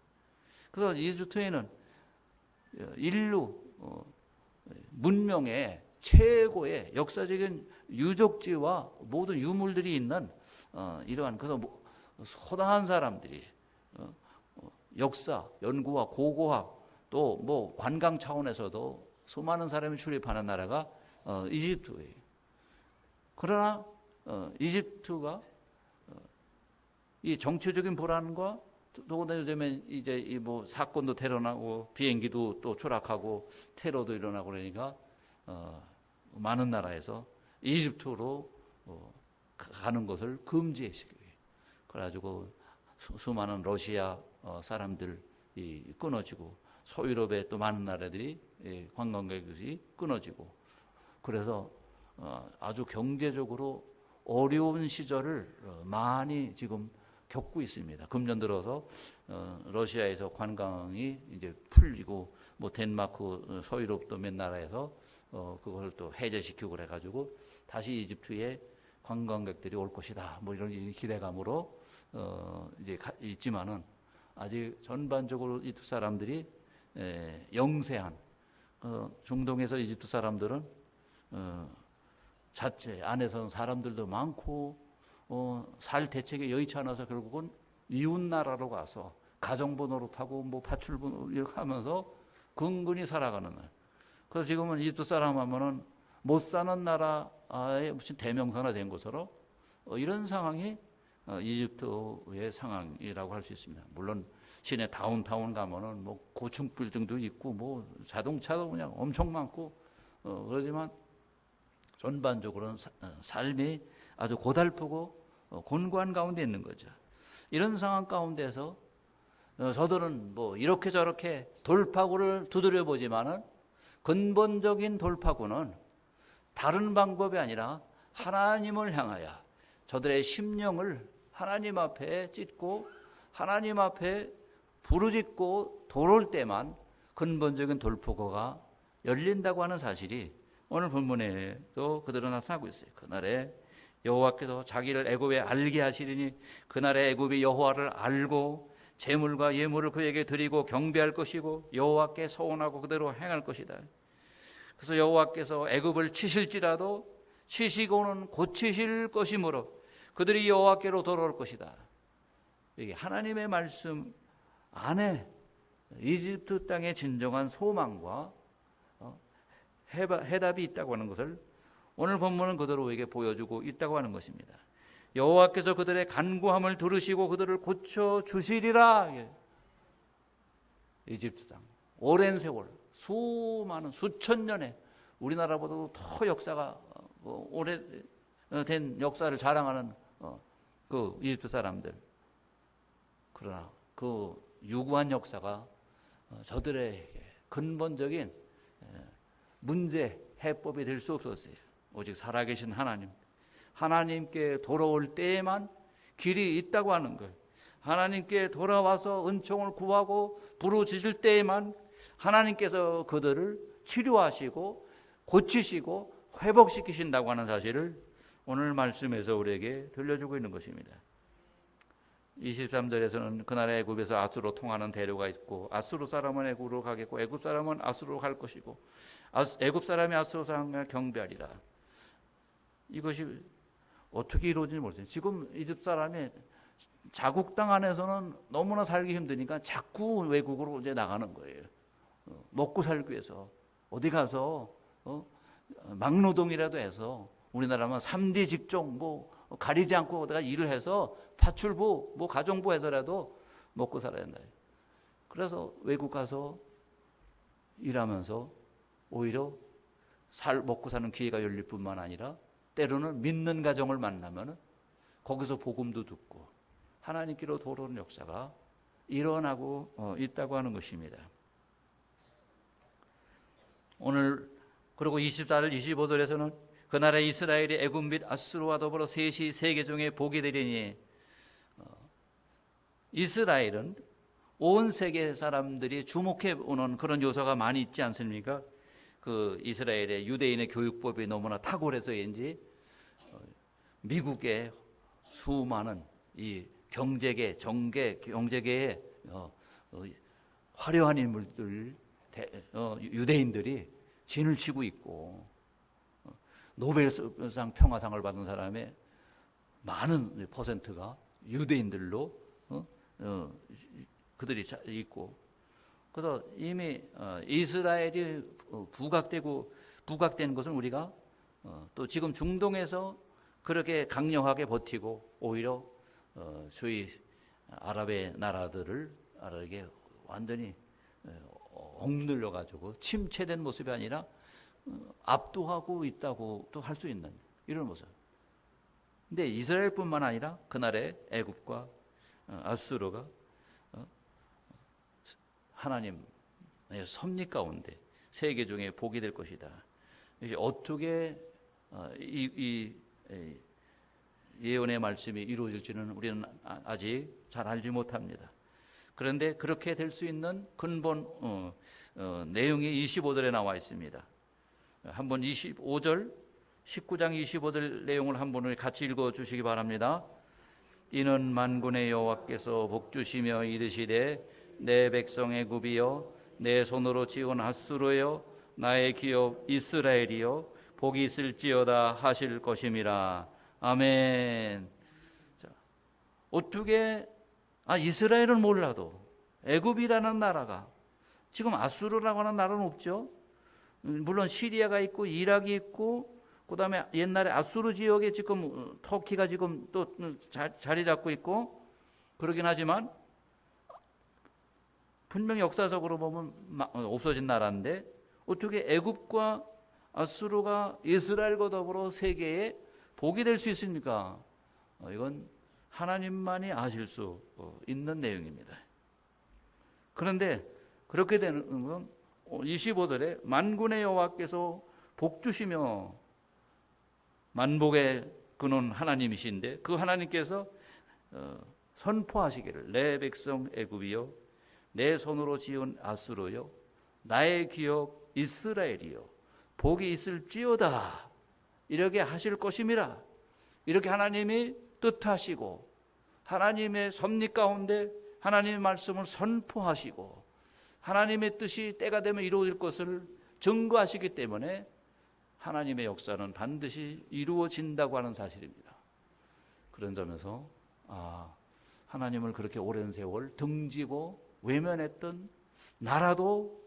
그래서 이집트에는 인류 문명의 최고의 역사적인 유적지와 모든 유물들이 있는 이러한, 그래서 소당한 사람들이 역사, 연구와 고고학 또 관광 차원에서도 수많은 사람이 출입하는 나라가 이집트예요. 그러나 이집트가 이 정치적인 불안과 또 요즘에 이제 사건도 테러나고 비행기도 또 추락하고 테러도 일어나고 그러니까 많은 나라에서 이집트로 가는 것을 금지시켜요. 그래가지고 수많은 러시아 사람들이 끊어지고 소유럽의 또 많은 나라들이 관광객이 끊어지고, 그래서 아주 경제적으로 어려운 시절을 많이 지금 겪고 있습니다. 금년 들어서 러시아에서 관광이 이제 풀리고 덴마크, 서유럽도 몇 나라에서 그걸 또 해제시키고 그래가지고 다시 이집트에 관광객들이 올 것이다. 이런 기대감으로 이제 있지만은 아직 전반적으로 이집트 사람들이 영세한, 중동에서 이집트 사람들은 자체 안에서는 사람들도 많고 살 대책에 여의치 않아서 결국은 이웃 나라로 가서 가정부 노릇하고 파출부 노릇하면서 근근히 살아가는 날. 그래서 지금은 이집트 사람 하면은 못 사는 나라의 무슨 대명사나 된 것으로 이런 상황이 이집트의 상황이라고 할 수 있습니다. 물론 시내 다운타운 가면은 고층 빌딩도 있고 자동차도 그냥 엄청 많고 그러지만 전반적으로는 삶이 아주 고달프고 곤고한 가운데 있는 거죠. 이런 상황 가운데서 저들은 이렇게 저렇게 돌파구를 두드려 보지만은 근본적인 돌파구는 다른 방법이 아니라 하나님을 향하여 저들의 심령을 하나님 앞에 찢고 하나님 앞에 부르짖고 돌아올 때만 근본적인 돌파구가 열린다고 하는 사실이 오늘 본문에도 그대로 나타나고 있어요. 그날에 여호와께서 자기를 애굽에 알게 하시리니 그날에 애굽이 여호와를 알고 제물과 예물을 그에게 드리고 경배할 것이고 여호와께 서원하고 그대로 행할 것이다. 그래서 여호와께서 애굽을 치실지라도 치시고는 고치실 것이므로 그들이 여호와께로 돌아올 것이다. 이게 하나님의 말씀 안에 이집트 땅의 진정한 소망과 해답이 있다고 하는 것을 오늘 본문은 그대로 우리에게 보여주고 있다고 하는 것입니다. 여호와께서 그들의 간구함을 들으시고 그들을 고쳐주시리라. 이집트 땅 오랜 세월 수많은 수천 년에 우리나라보다도 더 역사가 오래된 역사를 자랑하는 그 이집트 사람들, 그러나 그 유구한 역사가 저들의 근본적인 문제 해법이 될 수 없었어요. 오직 살아계신 하나님께 돌아올 때에만 길이 있다고 하는 거예요. 하나님께 돌아와서 은총을 구하고 부르짖을 때에만 하나님께서 그들을 치료하시고 고치시고 회복시키신다고 하는 사실을 오늘 말씀에서 우리에게 들려주고 있는 것입니다. 23절에서는 그날의 애굽에서 아수로 통하는 대로가 있고 아수르 사람은 애굽으로 가겠고 애굽 사람은 아수르로 갈 것이고 애굽 사람이 아수르 사람을 경배하리라. 이것이 어떻게 이루어지는지 모르겠어요. 지금 이집트 사람이 자국 땅 안에서는 너무나 살기 힘드니까 자꾸 외국으로 이제 나가는 거예요. 먹고 살기 위해서 어디 가서 막노동이라도 해서, 우리나라면 3D 직종 뭐 가리지 않고 내가 일을 해서 파출부 뭐 가정부 해서라도 먹고 살아야 된다. 그래서 외국 가서 일하면서 오히려 먹고 사는 기회가 열릴 뿐만 아니라 때로는 믿는 가정을 만나면 거기서 복음도 듣고 하나님께로 돌아오는 역사가 일어나고 있다고 하는 것입니다. 오늘 그리고 24절 25절에서는 그날에 이스라엘이 애굽 및 아수르와 더불어 셋이 세계중에 복이 되리니, 이스라엘은 온 세계 사람들이 주목해 오는 그런 요소가 많이 있지 않습니까? 그 이스라엘의 유대인의 교육법이 너무나 탁월해서인지 미국의 수많은 이 경제계, 정계, 경제계의 화려한 인물들, 유대인들이 진을 치고 있고, 노벨상 평화상을 받은 사람의 많은 퍼센트가 유대인들로 그들이 있고, 그래서 이미 이스라엘이 부각된 것은 우리가 또 지금 중동에서 그렇게 강력하게 버티고 오히려 소위 아랍의 나라들을 완전히 억눌려 가지고 침체된 모습이 아니라 압도하고 있다고 또 할 수 있는 이런 모습. 근데 이스라엘뿐만 아니라 그날의 애굽과 아수르가 하나님의 섭리 가운데 세계 중에 복이 될 것이다. 어떻게 이 예언의 말씀이 이루어질지는 우리는 아직 잘 알지 못합니다. 그런데 그렇게 될 수 있는 근본 내용이 25절에 나와 있습니다. 한번 25절, 19장 25절 내용을 한번 같이 읽어주시기 바랍니다. 이는 만군의 여호와께서 복주시며 이르시되 내 백성 애굽이여, 내 손으로 지은 아수르여, 나의 기업 이스라엘이여, 복이 있을지어다 하실 것임이라. 아멘. 자, 어떻게 이스라엘은 몰라도 애굽이라는 나라가, 지금 아수르라고 하는 나라는 없죠. 물론 시리아가 있고 이락이 있고, 그 다음에 옛날에 아수르 지역에 지금 터키가 지금 또 자리 잡고 있고 그러긴 하지만 분명히 역사적으로 보면 없어진 나라인데, 어떻게 애굽과 아수르가 이스라엘과 더불어 세계에 복이 될 수 있습니까? 이건 하나님만이 아실 수 있는 내용입니다. 그런데 그렇게 되는 건 25절에 만군의 여호와께서 복주시며, 만복의 근원 하나님이신데 그 하나님께서 선포하시기를 내 백성 애굽이요, 내 손으로 지은 아수르요, 나의 기업 이스라엘이요, 복이 있을지어다 이렇게 하실 것임이라. 이렇게 하나님이 뜻하시고 하나님의 섭리 가운데 하나님의 말씀을 선포하시고 하나님의 뜻이 때가 되면 이루어질 것을 증거하시기 때문에 하나님의 역사는 반드시 이루어진다고 하는 사실입니다. 그런 점에서 하나님을 그렇게 오랜 세월 등지고 외면했던 나라도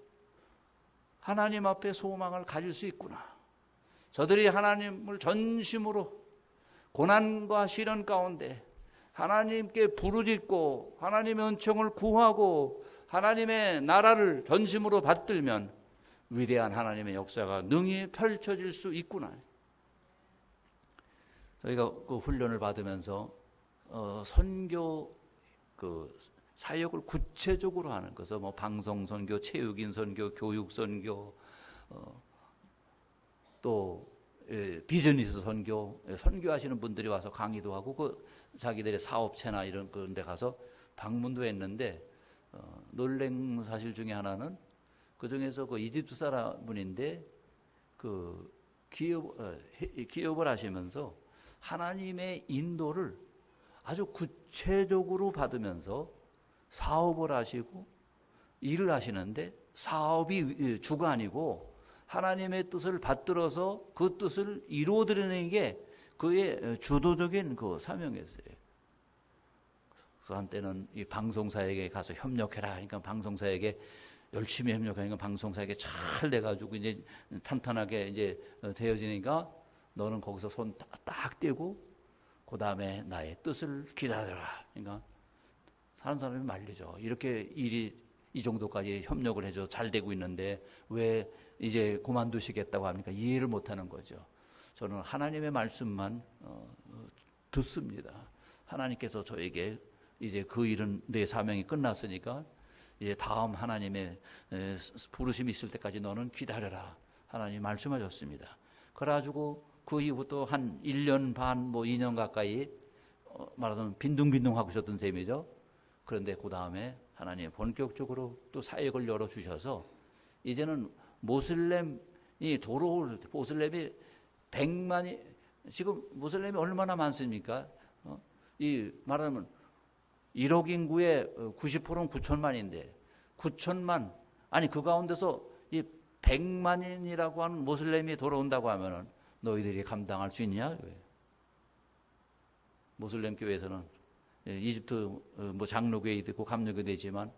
하나님 앞에 소망을 가질 수 있구나. 저들이 하나님을 전심으로 고난과 시련 가운데 하나님께 부르짖고 하나님의 은총을 구하고 하나님의 나라를 전심으로 받들면 위대한 하나님의 역사가 능히 펼쳐질 수 있구나. 저희가 그 훈련을 받으면서 선교 그 사역을 구체적으로 하는 것은 뭐 방송 선교, 체육인 선교, 교육 선교, 또 비즈니스 선교, 선교하시는 분들이 와서 강의도 하고 그 자기들의 사업체나 이런 그런 데 가서 방문도 했는데 놀란 사실 중에 하나는 그 중에서 그 이집트 사람분인데 그 기업을 하시면서 하나님의 인도를 아주 구체적으로 받으면서 사업을 하시고 일을 하시는데 사업이 주가 아니고 하나님의 뜻을 받들어서 그 뜻을 이루어드리는 게 그의 주도적인 그 사명이었어요. 그래서 한때는 이 방송사에게 가서 협력해라. 그러니까 방송사에게 열심히 협력하니까 방송사에게 잘 돼가지고 이제 탄탄하게 이제 되어지니까 너는 거기서 손 딱 떼고 그 다음에 나의 뜻을 기다려라. 그러니까 사는 사람이 말리죠. 이렇게 일이 이 정도까지 협력을 해줘 잘 되고 있는데 왜 이제 그만두시겠다고 합니까? 이해를 못하는 거죠. 저는 하나님의 말씀만 듣습니다. 하나님께서 저에게 이제 그 일은 내 사명이 끝났으니까 이제 다음 하나님의 부르심이 있을 때까지 너는 기다려라. 하나님 말씀하셨습니다. 그래가지고 그 이후부터 한 1년 반, 2년 가까이 말하자면 빈둥빈둥하고 있었던 셈이죠. 그런데 그 다음에 하나님 본격적으로 또 사역을 열어주셔서 이제는 모슬렘이 돌아올 때, 모슬렘이 100만이, 지금 모슬렘이 얼마나 많습니까? 이 말하면 1억 인구의 90%는 9천만인데 9천만, 아니 그 가운데서 이 100만인이라고 하는 모슬렘이 돌아온다고 하면은 너희들이 감당할 수 있냐? 모슬렘 교회에서는 이집트 장로교회도 있고 감로교회도 있지만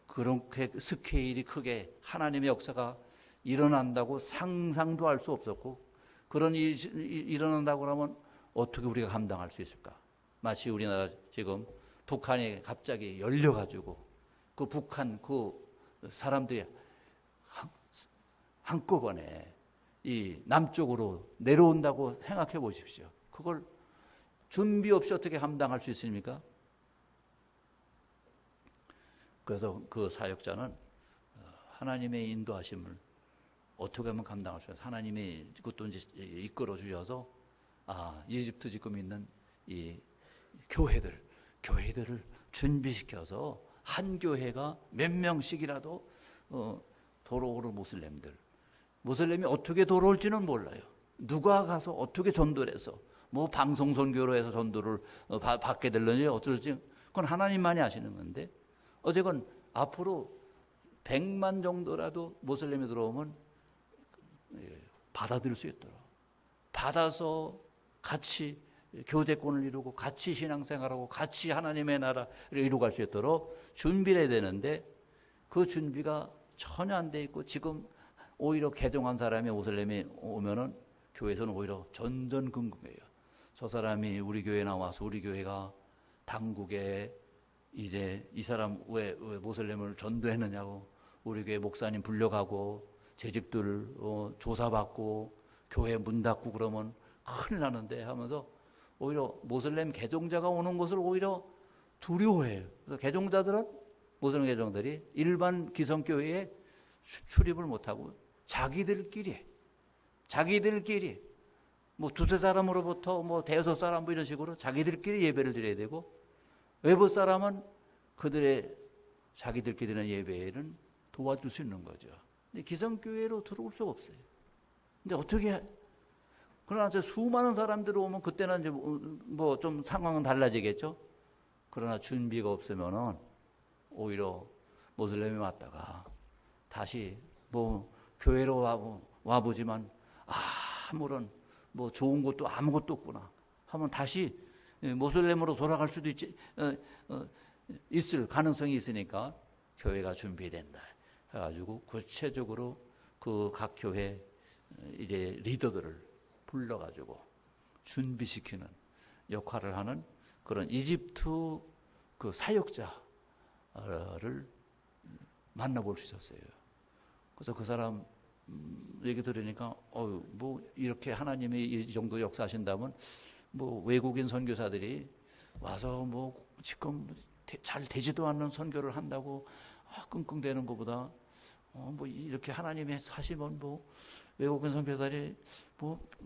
그렇게 스케일이 크게 하나님의 역사가 일어난다고 상상도 할 수 없었고, 그런 일이 일어난다고 하면 어떻게 우리가 감당할 수 있을까? 마치 우리나라 지금 북한이 갑자기 열려가지고 그 북한 그 사람들이 한꺼번에 이 남쪽으로 내려온다고 생각해 보십시오. 그걸 준비 없이 어떻게 감당할 수 있습니까? 그래서 그 사역자는 하나님의 인도하심을 어떻게 하면 감당할 수 있어요? 하나님이 그것도 이제 이끌어 주셔서 이집트 지금 있는 이 교회들을 준비시켜서 한 교회가 몇 명씩이라도 돌아오는 모슬렘이 어떻게 돌아올지는 몰라요. 누가 가서 어떻게 전도를 해서 방송 선교로 해서 전도를 받게 될런지 어떨지 그건 하나님만이 아시는 건데, 어쨌건 앞으로 100만 정도라도 모슬렘이 들어오면 받아들일 수 있도록, 받아서 같이 교제권을 이루고 같이 신앙생활하고 같이 하나님의 나라를 이루갈 수 있도록 준비를 해야 되는데 그 준비가 전혀 안 돼 있고, 지금 오히려 개종한 사람이 모슬렘이 오면은 교회에서는 오히려 전전긍긍해요. 저 사람이 우리 교회에 나와서 우리 교회가 당국에 이제 이 사람 왜 모슬렘을 전도했느냐고 우리 교회 목사님 불려가고 재직들 조사받고 교회 문 닫고 그러면 큰일 나는데 하면서 오히려 모슬렘 개종자가 오는 것을 오히려 두려워해요. 그래서 개종자들은, 모슬렘 개종들이 일반 기성교회에 출입을 못하고 자기들끼리 두세 사람으로부터 대여섯 사람 이런 식으로 자기들끼리 예배를 드려야 되고, 외부 사람은 그들의 자기들끼리 드리는 예배는 도와줄 수 있는 거죠. 근데 기성교회로 들어올 수가 없어요. 근데 어떻게, 그러나 수많은 사람들이 오면 그때는 이제 좀 상황은 달라지겠죠. 그러나 준비가 없으면은 오히려 모슬렘이 왔다가 다시 교회로 와보지만 아무런 좋은 것도 아무것도 없구나 하면 다시 모슬렘으로 돌아갈 수도 있을 가능성이 있으니까 교회가 준비된다 해가지고 구체적으로 그 각 교회 이제 리더들을 불러가지고 준비시키는 역할을 하는 그런 이집트 그 사역자를 만나볼 수 있었어요. 그래서 그 사람 얘기 들으니까 이렇게 하나님이 이 정도 역사하신다면 외국인 선교사들이 와서 지금 잘 되지도 않는 선교를 한다고 끙끙대는 것보다 이렇게 하나님이 하시면 외국인 선교사들이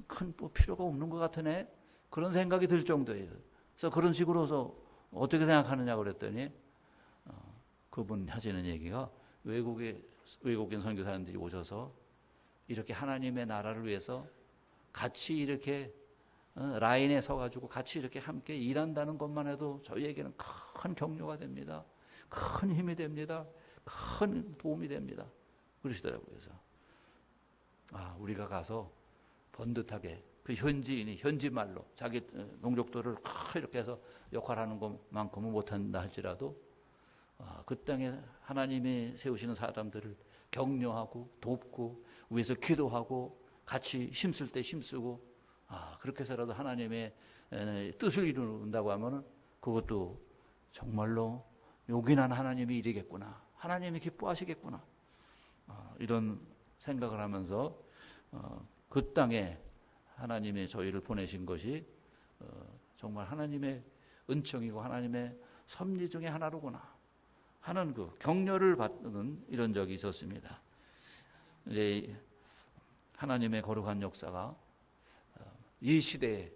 큰 필요가 없는 것 같으네, 그런 생각이 들 정도예요. 그래서 그런 식으로서 어떻게 생각하느냐 그랬더니 그분 하시는 얘기가 외국인 선교사님들이 오셔서 이렇게 하나님의 나라를 위해서 같이 이렇게 라인에 서가지고 같이 이렇게 함께 일한다는 것만 해도 저희에게는 큰 격려가 됩니다. 큰 힘이 됩니다. 큰 도움이 됩니다. 그러시더라고요. 그래서 우리가 가서 번듯하게 그 현지인이 현지말로 자기 동족들을 이렇게 해서 역할하는 것만큼은 못한다 할지라도 그 땅에 하나님이 세우시는 사람들을 격려하고 돕고 위해서 기도하고 같이 힘쓸 때 힘쓰고 그렇게 해서라도 하나님의 뜻을 이룬다고 하면은 그것도 정말로 요긴한 하나님의 일이겠구나, 하나님이 기뻐하시겠구나, 이런 생각을 하면서 그 땅에 하나님이 저희를 보내신 것이 정말 하나님의 은총이고 하나님의 섭리 중에 하나로구나 하는 그 격려를 받는 이런 적이 있었습니다. 이제 하나님의 거룩한 역사가 이 시대에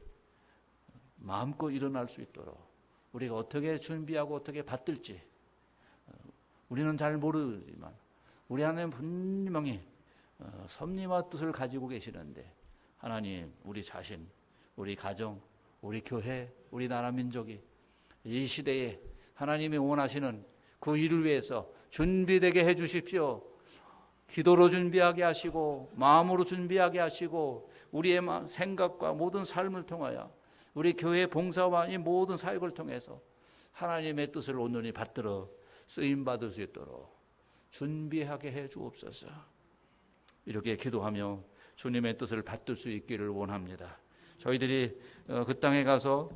마음껏 일어날 수 있도록 우리가 어떻게 준비하고 어떻게 받들지 우리는 잘 모르지만 우리 하나님 분명히 섭리와 뜻을 가지고 계시는데 하나님, 우리 자신, 우리 가정, 우리 교회, 우리 나라 민족이 이 시대에 하나님이 원하시는 그 일을 위해서 준비되게 해 주십시오. 기도로 준비하게 하시고 마음으로 준비하게 하시고 우리의 생각과 모든 삶을 통하여 우리 교회 봉사와 이 모든 사역을 통해서 하나님의 뜻을 온전히 받들어 쓰임받을 수 있도록 준비하게 해 주옵소서. 이렇게 기도하며 주님의 뜻을 받들 수 있기를 원합니다. 저희들이 그 땅에 가서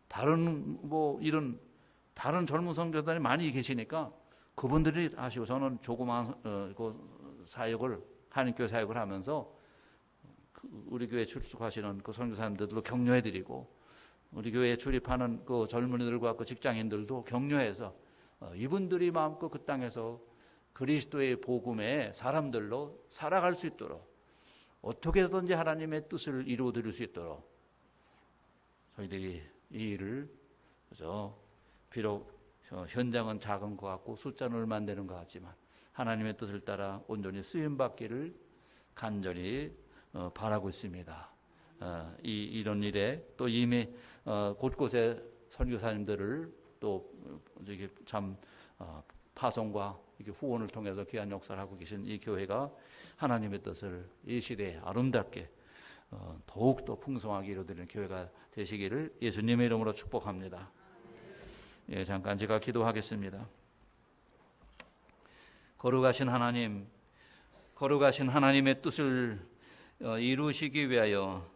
다른 이런 다른 젊은 선교사들이 많이 계시니까 그분들이 하시고 저는 조그마한 그 사역을 한인교회 사역을 하면서 우리 교회 출석하시는 그 선교사님들도 격려해드리고 우리 교회에 출입하는 그 젊은이들과 그 직장인들도 격려해서 이분들이 마음껏 그 땅에서 그리스도의 복음의 사람들로 살아갈 수 있도록 어떻게든지 하나님의 뜻을 이루어드릴 수 있도록 저희들이 이 일을 그저 비록 현장은 작은 것 같고 숫자는 얼마 안 되는 것 같지만 하나님의 뜻을 따라 온전히 쓰임받기를 간절히 바라고 있습니다. 이런 일에 또 이미 곳곳에 선교사님들을 또 이게 참 파송과 이게 후원을 통해서 귀한 역사를 하고 계신 이 교회가 하나님의 뜻을 이 시대에 아름답게 더욱더 풍성하게 이루어드리는 교회가 되시기를 예수님의 이름으로 축복합니다. 예, 잠깐 제가 기도하겠습니다. 거룩하신 하나님, 거룩하신 하나님의 뜻을 이루시기 위하여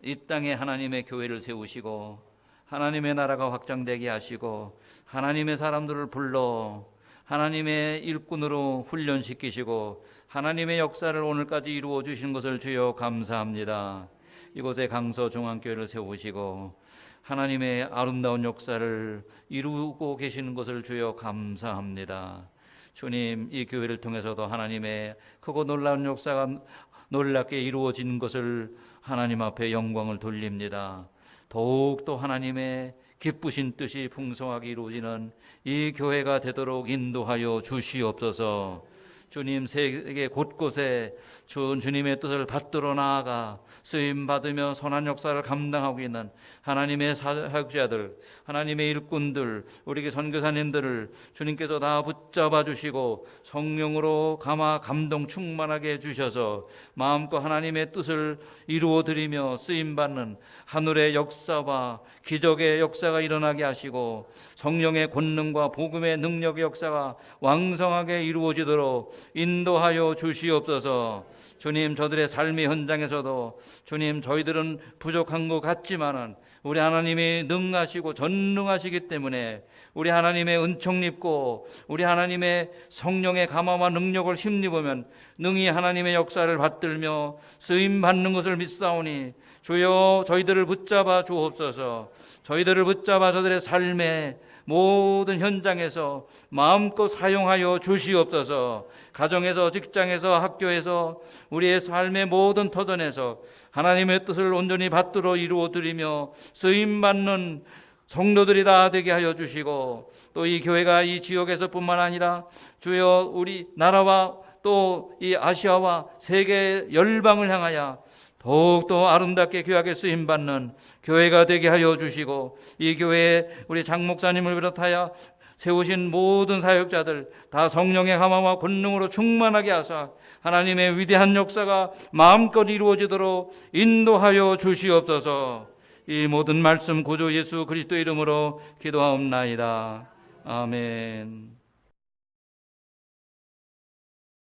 이 땅에 하나님의 교회를 세우시고 하나님의 나라가 확장되게 하시고 하나님의 사람들을 불러 하나님의 일꾼으로 훈련시키시고 하나님의 역사를 오늘까지 이루어 주신 것을 주여 감사합니다. 이곳에 강서 중앙교회를 세우시고 하나님의 아름다운 역사를 이루고 계시는 것을 주여 감사합니다. 주님, 이 교회를 통해서도 하나님의 크고 놀라운 역사가 놀랍게 이루어지는 것을 하나님 앞에 영광을 돌립니다. 더욱더 하나님의 기쁘신 뜻이 풍성하게 이루어지는 이 교회가 되도록 인도하여 주시옵소서. 주님, 세계 곳곳에 주님의 뜻을 받들어 나아가 쓰임받으며 선한 역사를 감당하고 있는 하나님의 사역자들, 하나님의 일꾼들, 우리 선교사님들을 주님께서 다 붙잡아 주시고 성령으로 감동 충만하게 해주셔서 마음껏 하나님의 뜻을 이루어드리며 쓰임받는 하늘의 역사와 기적의 역사가 일어나게 하시고 성령의 권능과 복음의 능력의 역사가 왕성하게 이루어지도록 인도하여 주시옵소서. 주님, 저들의 삶의 현장에서도 주님, 저희들은 부족한 것 같지만은 우리 하나님이 능하시고 전능하시기 때문에 우리 하나님의 은총 입고 우리 하나님의 성령의 감화와 능력을 힘입으면 능히 하나님의 역사를 받들며 쓰임 받는 것을 믿사오니 주여 저희들을 붙잡아 주옵소서. 저희들을 붙잡아 저들의 삶의 모든 현장에서 마음껏 사용하여 주시옵소서. 가정에서, 직장에서, 학교에서, 우리의 삶의 모든 터전에서 하나님의 뜻을 온전히 받들어 이루어드리며 쓰임받는 성도들이 다 되게 하여 주시고 또 이 교회가 이 지역에서 뿐만 아니라 주여 우리 나라와 또 이 아시아와 세계 열방을 향하여 더욱더 아름답게 귀하게 쓰임받는 교회가 되게 하여 주시고 이 교회에 우리 장 목사님을 비롯하여 세우신 모든 사역자들 다 성령의 감화와 권능으로 충만하게 하사 하나님의 위대한 역사가 마음껏 이루어지도록 인도하여 주시옵소서. 이 모든 말씀 구주 예수 그리스도 이름으로 기도하옵나이다. 아멘.